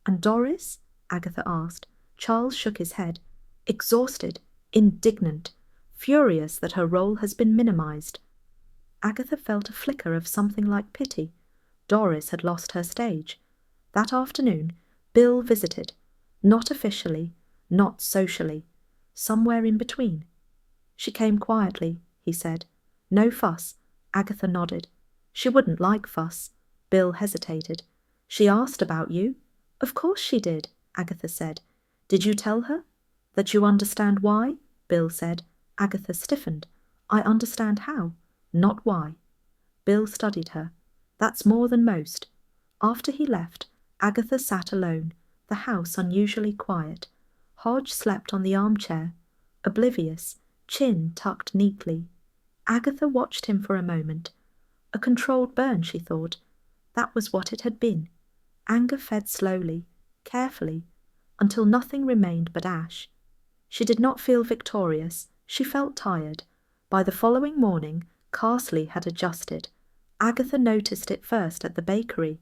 Speaker 1: "And Doris?" Agatha asked. Charles shook his head. "Exhausted, indignant, furious that her role has been minimized." Agatha felt a flicker of something like pity. Doris had lost her stage. That afternoon, Bill visited. Not officially, not socially. Somewhere in between. "She came quietly," he said. "No fuss." Agatha nodded. "She wouldn't like fuss." Bill hesitated. "She asked about you." "Of course she did," Agatha said. "Did you tell her?" "That you understand why?" Bill said. Agatha stiffened. "I understand how, not why." Bill studied her. "That's more than most." After he left, Agatha sat alone, the house unusually quiet. Hodge slept on the armchair, oblivious, chin tucked neatly. Agatha watched him for a moment. A controlled burn, she thought. That was what it had been. Anger fed slowly, carefully, until nothing remained but ash. She did not feel victorious. She felt tired. By the following morning, Carsley had adjusted. Agatha noticed it first at the bakery.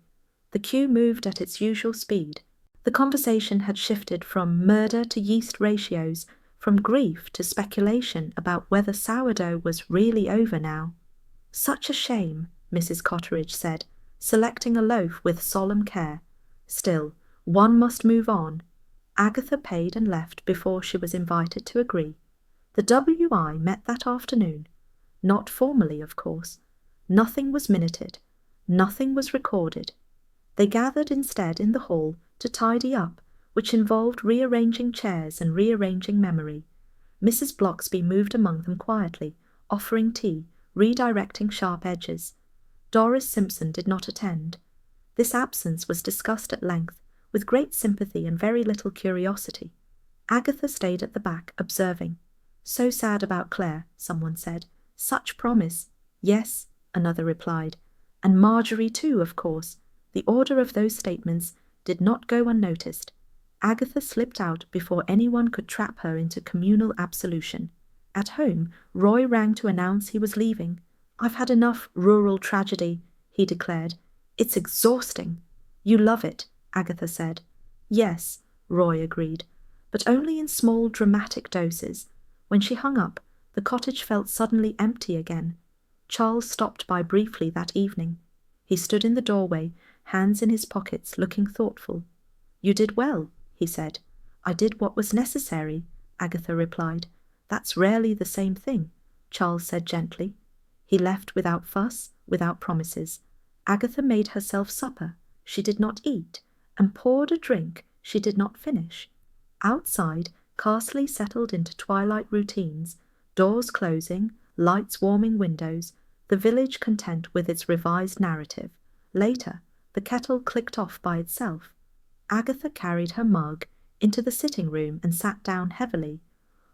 Speaker 1: The queue moved at its usual speed. The conversation had shifted from murder to yeast ratios, from grief to speculation about whether sourdough was really over now. "Such a shame," Mrs. Cotteridge said, selecting a loaf with solemn care. "Still, one must move on." Agatha paid and left before she was invited to agree. The WI met that afternoon. Not formally, of course. Nothing was minuted. Nothing was recorded. They gathered instead in the hall to tidy up, which involved rearranging chairs and rearranging memory. Mrs. Blocksby moved among them quietly, offering tea, redirecting sharp edges. Doris Simpson did not attend. This absence was discussed at length, with great sympathy and very little curiosity. Agatha stayed at the back, observing. "So sad about Claire," someone said. "Such promise." "Yes," another replied. "And Marjorie too, of course." The order of those statements did not go unnoticed. Agatha slipped out before anyone could trap her into communal absolution. At home, Roy rang to announce he was leaving. "I've had enough rural tragedy," he declared. "It's exhausting." "You love it," Agatha said. "Yes," Roy agreed, but only in small dramatic doses. When she hung up, the cottage felt suddenly empty again. Charles stopped by briefly that evening. He stood in the doorway, hands in his pockets, looking thoughtful. "You did well," he said. "I did what was necessary," Agatha replied. "That's rarely the same thing," Charles said gently. He left without fuss, without promises. Agatha made herself supper. She did not eat, and poured a drink she did not finish. Outside, Carsley settled into twilight routines, doors closing, lights warming windows, the village content with its revised narrative. Later, the kettle clicked off by itself. Agatha carried her mug into the sitting room and sat down heavily.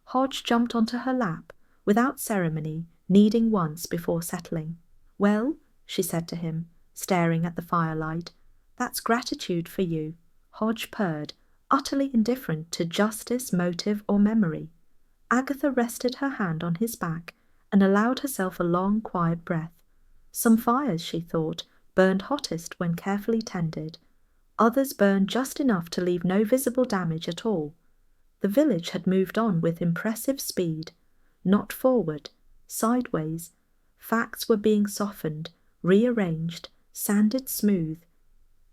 Speaker 1: Hodge jumped onto her lap, without ceremony, kneading once before settling. "Well," she said to him, staring at the firelight, "that's gratitude for you." Hodge purred, utterly indifferent to justice, motive, or memory. Agatha rested her hand on his back and allowed herself a long, quiet breath. Some fires, she thought, burned hottest when carefully tended. Others burned just enough to leave no visible damage at all. The village had moved on with impressive speed, not forward, sideways. Facts were being softened, rearranged, sanded smooth.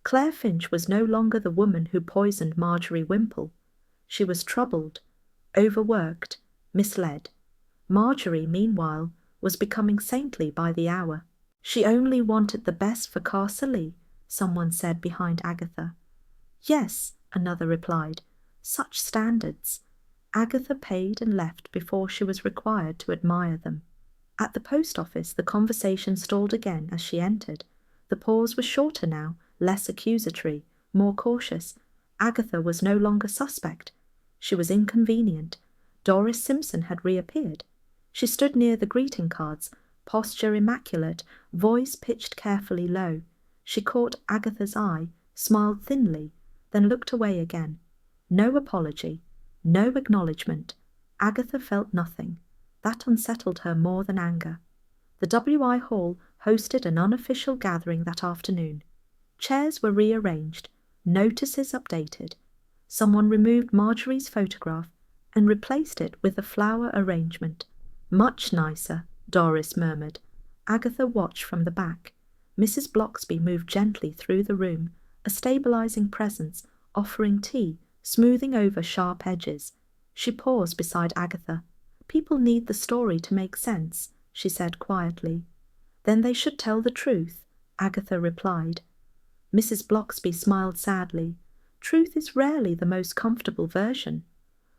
Speaker 1: Claire Finch was no longer the woman who poisoned Marjorie Wimple. She was troubled, overworked, misled. Marjorie, meanwhile, was becoming saintly by the hour. She only wanted the best for Casterly, someone said behind Agatha. Yes, another replied. Such standards. Agatha paid and left before she was required to admire them. At the post office the conversation stalled again as she entered. The pause was shorter now, less accusatory, more cautious. Agatha was no longer suspect. She was inconvenient. Doris Simpson had reappeared. She stood near the greeting cards, posture immaculate, voice pitched carefully low. She caught Agatha's eye, smiled thinly, then looked away again. No apology, no acknowledgement. Agatha felt nothing. That unsettled her more than anger. The W.I. Hall hosted an unofficial gathering that afternoon. Chairs were rearranged, notices updated. Someone removed Marjorie's photograph and replaced it with a flower arrangement. Much nicer, Doris murmured. Agatha watched from the back. Mrs. Blocksby moved gently through the room, a stabilizing presence, offering tea, smoothing over sharp edges. She paused beside Agatha. People need the story to make sense, she said quietly. Then they should tell the truth, Agatha replied. Mrs. Blocksby smiled sadly. Truth is rarely the most comfortable version.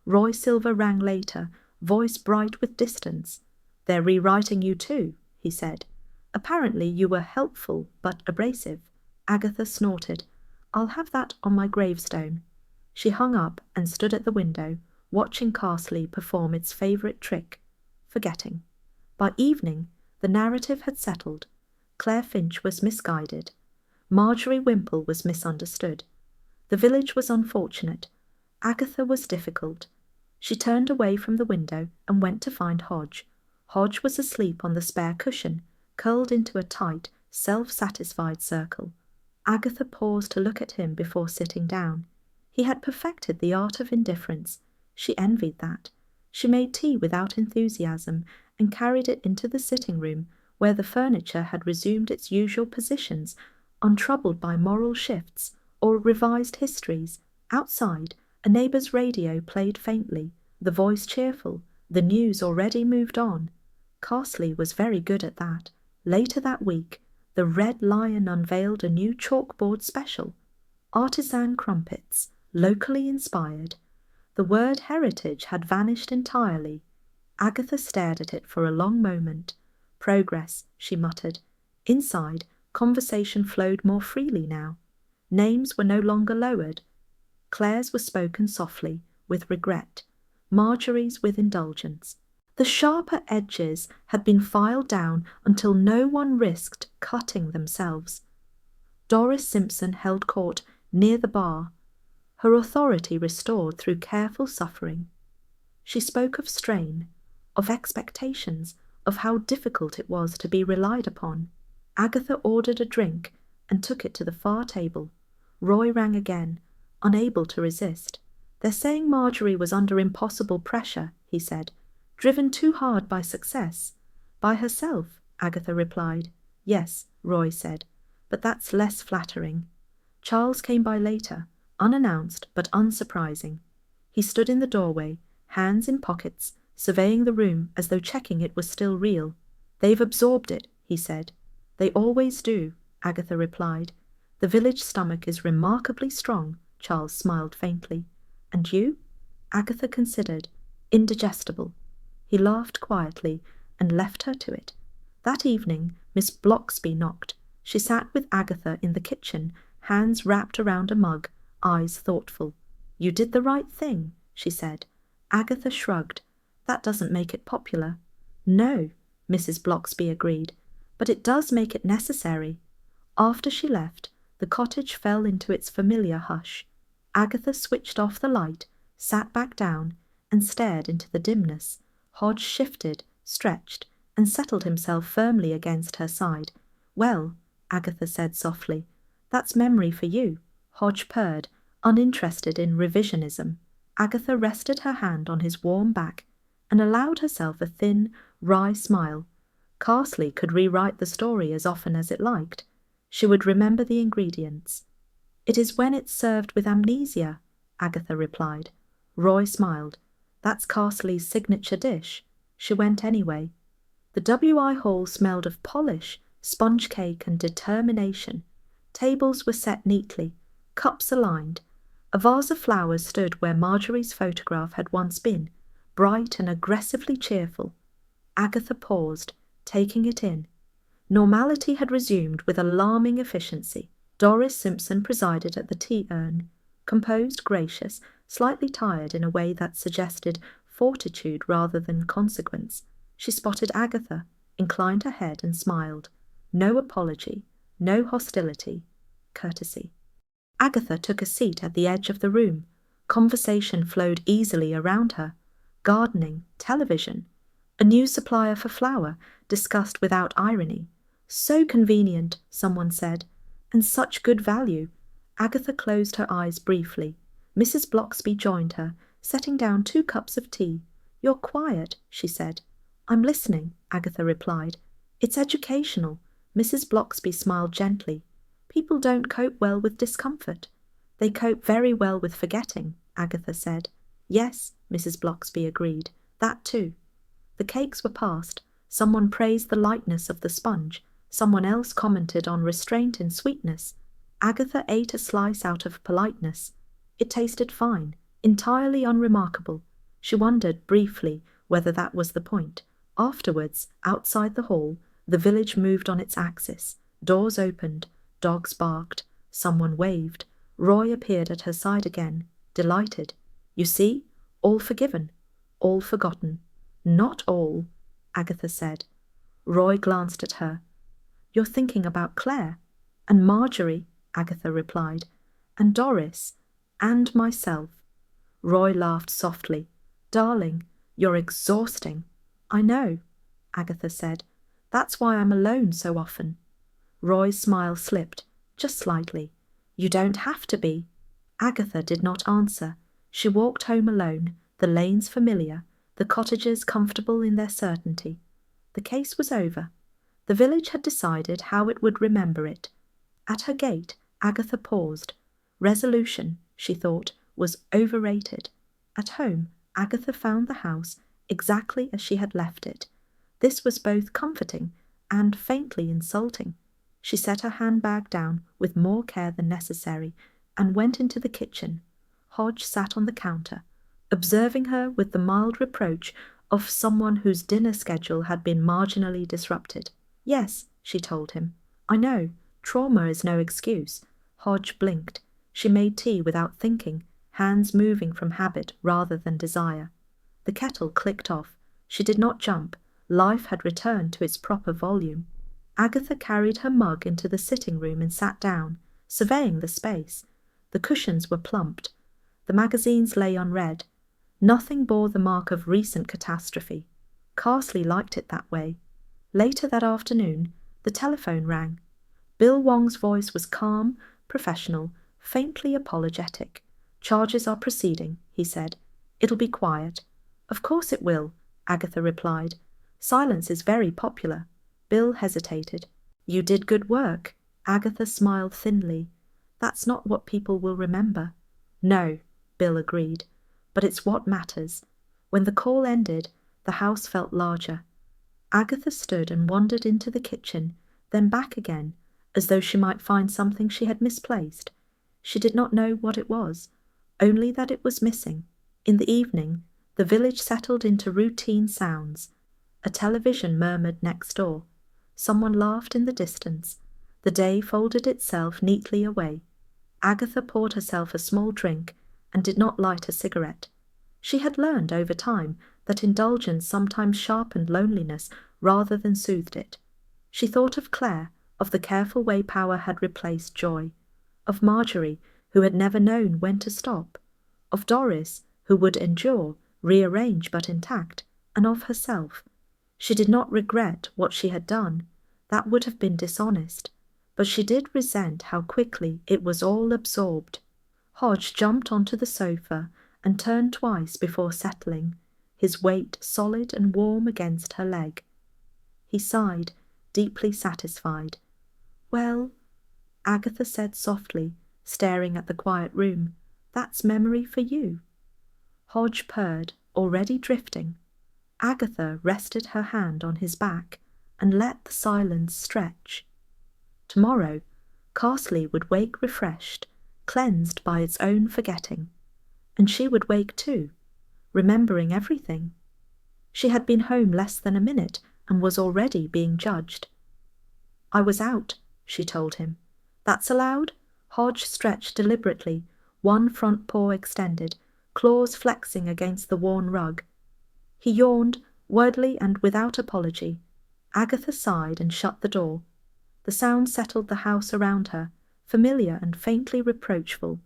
Speaker 1: Roy Silver rang later, voice bright with distance. They're rewriting you too, he said. Apparently you were helpful but abrasive. Agatha snorted. I'll have that on my gravestone. She hung up and stood at the window, watching Casterly perform its favourite trick, forgetting. By evening, the narrative had settled. Claire Finch was misguided. Marjorie Wimple was misunderstood. The village was unfortunate. Agatha was difficult. She turned away from the window and went to find Hodge. Hodge was asleep on the spare cushion, curled into a tight, self-satisfied circle. Agatha paused to look at him before sitting down. He had perfected the art of indifference. She envied that. She made tea without enthusiasm and carried it into the sitting-room, where the furniture had resumed its usual positions, untroubled by moral shifts or revised histories. Outside, a neighbour's radio played faintly, the voice cheerful, the news already moved on. Casterly was very good at that. Later that week, the Red Lion unveiled a new chalkboard special. Artisan crumpets, locally inspired. The word heritage had vanished entirely. Agatha stared at it for a long moment. Progress, she muttered. Inside, conversation flowed more freely now. Names were no longer lowered. Claire's were spoken softly, with regret. Marjorie's with indulgence. The sharper edges had been filed down until no one risked cutting themselves. Doris Simpson held court near the bar, her authority restored through careful suffering. She spoke of strain, of expectations, of how difficult it was to be relied upon. Agatha ordered a drink and took it to the far table. Roy rang again, unable to resist. They're saying Marjorie was under impossible pressure, he said, driven too hard by success. By herself, Agatha replied. Yes, Roy said, but that's less flattering. Charles came by later, unannounced but unsurprising. He stood in the doorway, hands in pockets, surveying the room as though checking it was still real. They've absorbed it, he said. They always do, Agatha replied. The village stomach is remarkably strong, Charles smiled faintly. And you? Agatha considered. Indigestible. He laughed quietly and left her to it. That evening, Miss Blocksby knocked. She sat with Agatha in the kitchen, hands wrapped around a mug, eyes thoughtful. You did the right thing, she said. Agatha shrugged. That doesn't make it popular. No, Mrs. Blocksby agreed, but it does make it necessary. After she left, the cottage fell into its familiar hush. Agatha switched off the light, sat back down, and stared into the dimness. Hodge shifted, stretched, and settled himself firmly against her side. Well, Agatha said softly, that's memory for you. Hodge purred, uninterested in revisionism. Agatha rested her hand on his warm back and allowed herself a thin, wry smile. Carsley could rewrite the story as often as it liked. She would remember the ingredients. It is when it's served with amnesia, Agatha replied. Roy smiled. That's Carsley's signature dish. She went anyway. The W.I. hall smelled of polish, sponge cake and determination. Tables were set neatly, cups aligned. A vase of flowers stood where Marjorie's photograph had once been, bright and aggressively cheerful. Agatha paused, taking it in. Normality had resumed with alarming efficiency. Doris Simpson presided at the tea urn, composed, gracious, slightly tired in a way that suggested fortitude rather than consequence. She spotted Agatha, inclined her head and smiled. No apology, no hostility, courtesy. Agatha took a seat at the edge of the room. Conversation flowed easily around her. Gardening, television, a new supplier for flour, discussed without irony. So convenient, someone said, and such good value. Agatha closed her eyes briefly. Mrs. Blocksby joined her, setting down 2 cups of tea. You're quiet, she said. I'm listening, Agatha replied. It's educational. Mrs. Blocksby smiled gently. People don't cope well with discomfort. They cope very well with forgetting, Agatha said. Yes, Mrs. Blocksby agreed. That too. The cakes were passed. Someone praised the lightness of the sponge. Someone else commented on restraint in sweetness. Agatha ate a slice out of politeness. It tasted fine, entirely unremarkable. She wondered briefly whether that was the point. Afterwards, outside the hall, the village moved on its axis. Doors opened. Dogs barked. Someone waved. Roy appeared at her side again, delighted. You see, all forgiven, all forgotten. Not all, Agatha said. Roy glanced at her. You're thinking about Claire, and Marjorie, Agatha replied, and Doris, and myself. Roy laughed softly. Darling, you're exhausting. I know, Agatha said. That's why I'm alone so often. Roy's smile slipped, just slightly. You don't have to be. Agatha did not answer. She walked home alone, the lanes familiar, the cottages comfortable in their certainty. The case was over. The village had decided how it would remember it. At her gate, Agatha paused. Resolution, she thought, was overrated. At home, Agatha found the house exactly as she had left it. This was both comforting and faintly insulting. She set her handbag down with more care than necessary and went into the kitchen. Hodge sat on the counter, observing her with the mild reproach of someone whose dinner schedule had been marginally disrupted. Yes, she told him. I know. Trauma is no excuse. Hodge blinked. She made tea without thinking, hands moving from habit rather than desire. The kettle clicked off. She did not jump. Life had returned to its proper volume. Agatha carried her mug into the sitting room and sat down, surveying the space. The cushions were plumped. The magazines lay unread. Nothing bore the mark of recent catastrophe. Carsley liked it that way. Later that afternoon, the telephone rang. Bill Wong's voice was calm, professional, faintly apologetic. Charges are proceeding, he said. It'll be quiet. Of course it will, Agatha replied. Silence is very popular. Bill hesitated. You did good work. Agatha smiled thinly. That's not what people will remember. No, Bill agreed. But it's what matters. When the call ended, the house felt larger. Agatha stood and wandered into the kitchen, then back again, as though she might find something she had misplaced. She did not know what it was, only that it was missing. In the evening, the village settled into routine sounds. A television murmured next door. Someone laughed in the distance. The day folded itself neatly away. Agatha poured herself a small drink and did not light a cigarette. She had learned over time that indulgence sometimes sharpened loneliness rather than soothed it. She thought of Claire, of the careful way power had replaced joy, of Marjorie, who had never known when to stop, of Doris, who would endure, rearrange but intact, and of herself. She did not regret what she had done. That would have been dishonest. But she did resent how quickly it was all absorbed. Hodge jumped onto the sofa and turned twice before settling, his weight solid and warm against her leg. He sighed, deeply satisfied. "Well," Agatha said softly, staring at the quiet room, "that's memory for you." Hodge purred, already drifting. Agatha rested her hand on his back and let the silence stretch. Tomorrow, Carsley would wake refreshed, cleansed by its own forgetting, and she would wake too, remembering everything. She had been home less than a minute and was already being judged. "I was out," she told him. "That's allowed?" Hodge stretched deliberately, one front paw extended, claws flexing against the worn rug. He yawned, wordly and without apology. Agatha sighed and shut the door. The sound settled the house around her, familiar and faintly reproachful.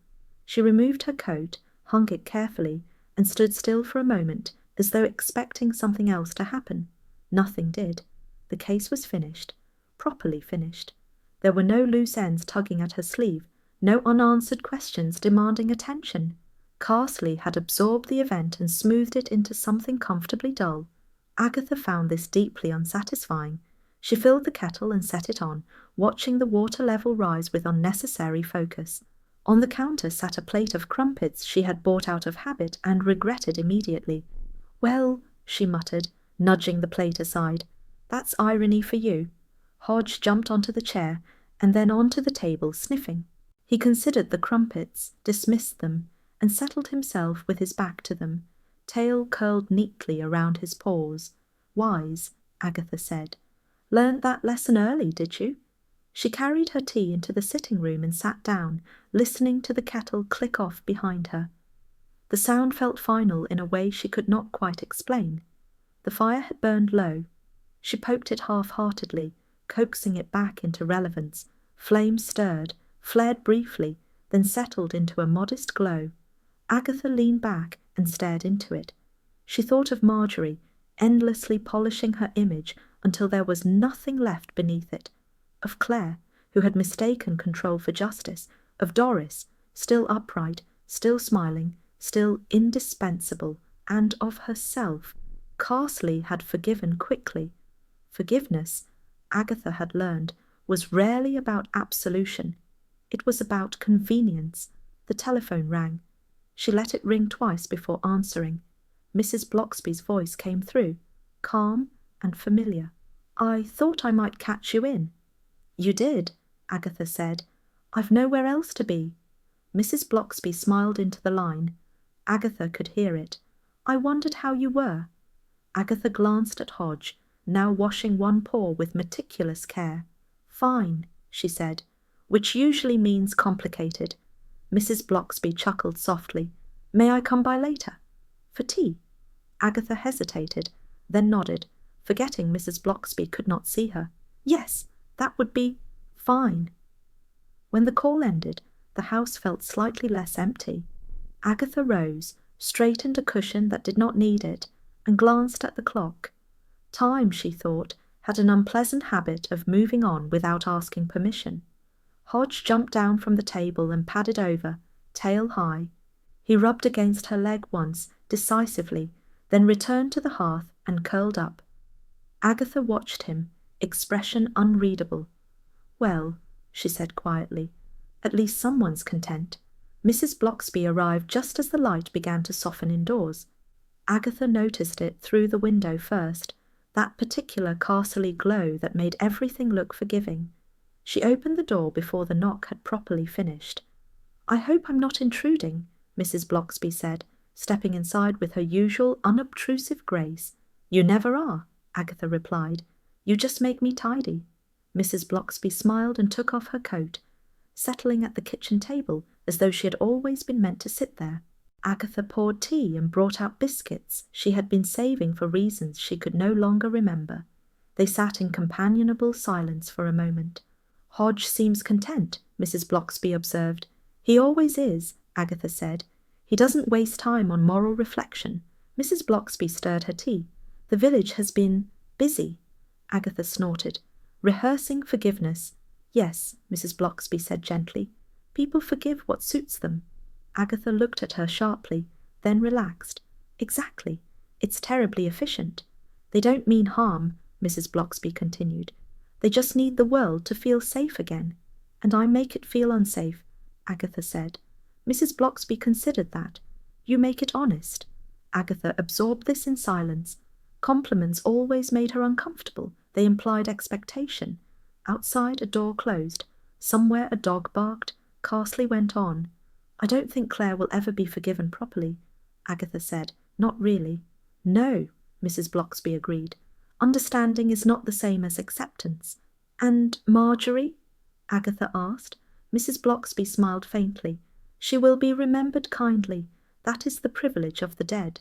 Speaker 1: She removed her coat, hung it carefully, and stood still for a moment, as though expecting something else to happen. Nothing did. The case was finished, properly finished. There were no loose ends tugging at her sleeve, no unanswered questions demanding attention. Carsley had absorbed the event and smoothed it into something comfortably dull. Agatha found this deeply unsatisfying. She filled the kettle and set it on, watching the water level rise with unnecessary focus. On the counter sat a plate of crumpets she had bought out of habit and regretted immediately. "Well," she muttered, nudging the plate aside, "that's irony for you." Hodge jumped onto the chair and then onto the table, sniffing. He considered the crumpets, dismissed them, and settled himself with his back to them, tail curled neatly around his paws. "Wise," Agatha said. "Learned that lesson early, did you?" She carried her tea into the sitting room and sat down, listening to the kettle click off behind her. The sound felt final in a way she could not quite explain. The fire had burned low. She poked it half-heartedly, coaxing it back into relevance. Flame stirred, flared briefly, then settled into a modest glow. Agatha leaned back and stared into it. She thought of Marjorie, endlessly polishing her image until there was nothing left beneath it. Of Claire, who had mistaken control for justice. Of Doris, still upright, still smiling, still indispensable. And of herself. Carsley had forgiven quickly. Forgiveness, Agatha had learned, was rarely about absolution. It was about convenience. The telephone rang. She let it ring twice before answering. Mrs. Bloxby's voice came through, calm and familiar. "I thought I might catch you in." "You did," Agatha said. "I've nowhere else to be." Mrs. Bloxby smiled into the line. Agatha could hear it. "I wondered how you were." Agatha glanced at Hodge, now washing one paw with meticulous care. "Fine," she said, which usually means complicated. Mrs. Bloxby chuckled softly. "May I come by later?" "For tea?" Agatha hesitated, then nodded, forgetting Mrs. Bloxby could not see her. "Yes, that would be fine." When the call ended, the house felt slightly less empty. Agatha rose, straightened a cushion that did not need it, and glanced at the clock. Time, she thought, had an unpleasant habit of moving on without asking permission. Hodge jumped down from the table and padded over, tail high. He rubbed against her leg once, decisively, then returned to the hearth and curled up. Agatha watched him, expression unreadable. "Well," she said quietly, "at least someone's content." Mrs. Bloxby arrived just as the light began to soften indoors. Agatha noticed it through the window first, that particular Carsley glow that made everything look forgiving. She opened the door before the knock had properly finished. "I hope I'm not intruding," Mrs. Bloxby said, stepping inside with her usual unobtrusive grace. "You never are," Agatha replied. "You just make me tidy." Mrs. Bloxby smiled and took off her coat, settling at the kitchen table as though she had always been meant to sit there. Agatha poured tea and brought out biscuits she had been saving for reasons she could no longer remember. They sat in companionable silence for a moment. "Hodge seems content," Mrs. Bloxby observed. "He always is," Agatha said. "He doesn't waste time on moral reflection." Mrs. Bloxby stirred her tea. "The village has been busy," Agatha snorted. "Rehearsing forgiveness." "Yes," Mrs. Bloxby said gently. "People forgive what suits them." Agatha looked at her sharply. then relaxed. Exactly. It's terribly efficient. They don't mean harm, Mrs. Blocksby continued. They just need the world to feel safe again. And I make it feel unsafe, Agatha said. Mrs. Blocksby considered that. You make it honest. Agatha absorbed this in silence. Compliments always made her uncomfortable. They implied expectation. Outside, a door closed. Somewhere a dog barked. Carsley went on. I don't think Claire will ever be forgiven properly, Agatha said. Not really. No, Mrs. Blocksby agreed. Understanding is not the same as acceptance. And Marjorie? Agatha asked. Mrs. Blocksby smiled faintly. She will be remembered kindly. That is the privilege of the dead.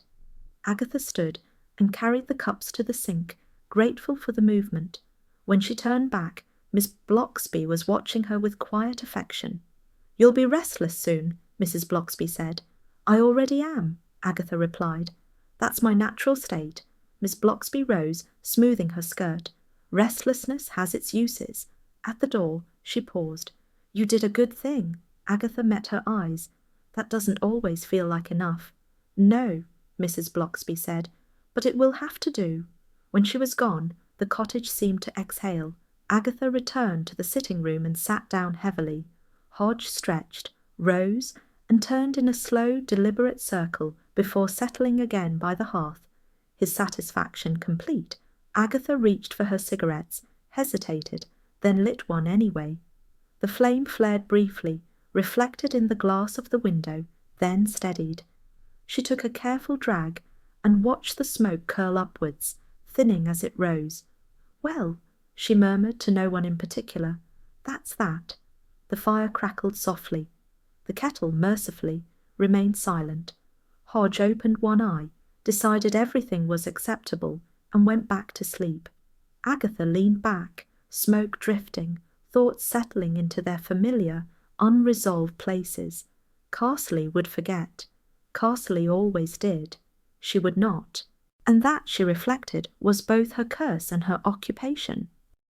Speaker 1: Agatha stood and carried the cups to the sink, grateful for the movement. When she turned back, Miss Blocksby was watching her with quiet affection. You'll be restless soon, Mrs. Blocksby said. I already am, Agatha replied. That's my natural state. Miss Blocksby rose, smoothing her skirt. Restlessness has its uses. At the door, she paused. You did a good thing. Agatha met her eyes. That doesn't always feel like enough. No, Mrs. Blocksby said, but it will have to do. When she was gone, the cottage seemed to exhale. Agatha returned to the sitting-room and sat down heavily. Hodge stretched, rose, and turned in a slow, deliberate circle before settling again by the hearth. His satisfaction complete, Agatha reached for her cigarettes, hesitated, then lit one anyway. The flame flared briefly, reflected in the glass of the window, then steadied. She took a careful drag and watched the smoke curl upwards, thinning as it rose. Well, she murmured to no one in particular, that's that. The fire crackled softly. The kettle, mercifully, remained silent. Hodge opened one eye, decided everything was acceptable, and went back to sleep. Agatha leaned back, smoke drifting, thoughts settling into their familiar, unresolved places. Carsley would forget. Carsley always did. She would not. And that, she reflected, was both her curse and her occupation.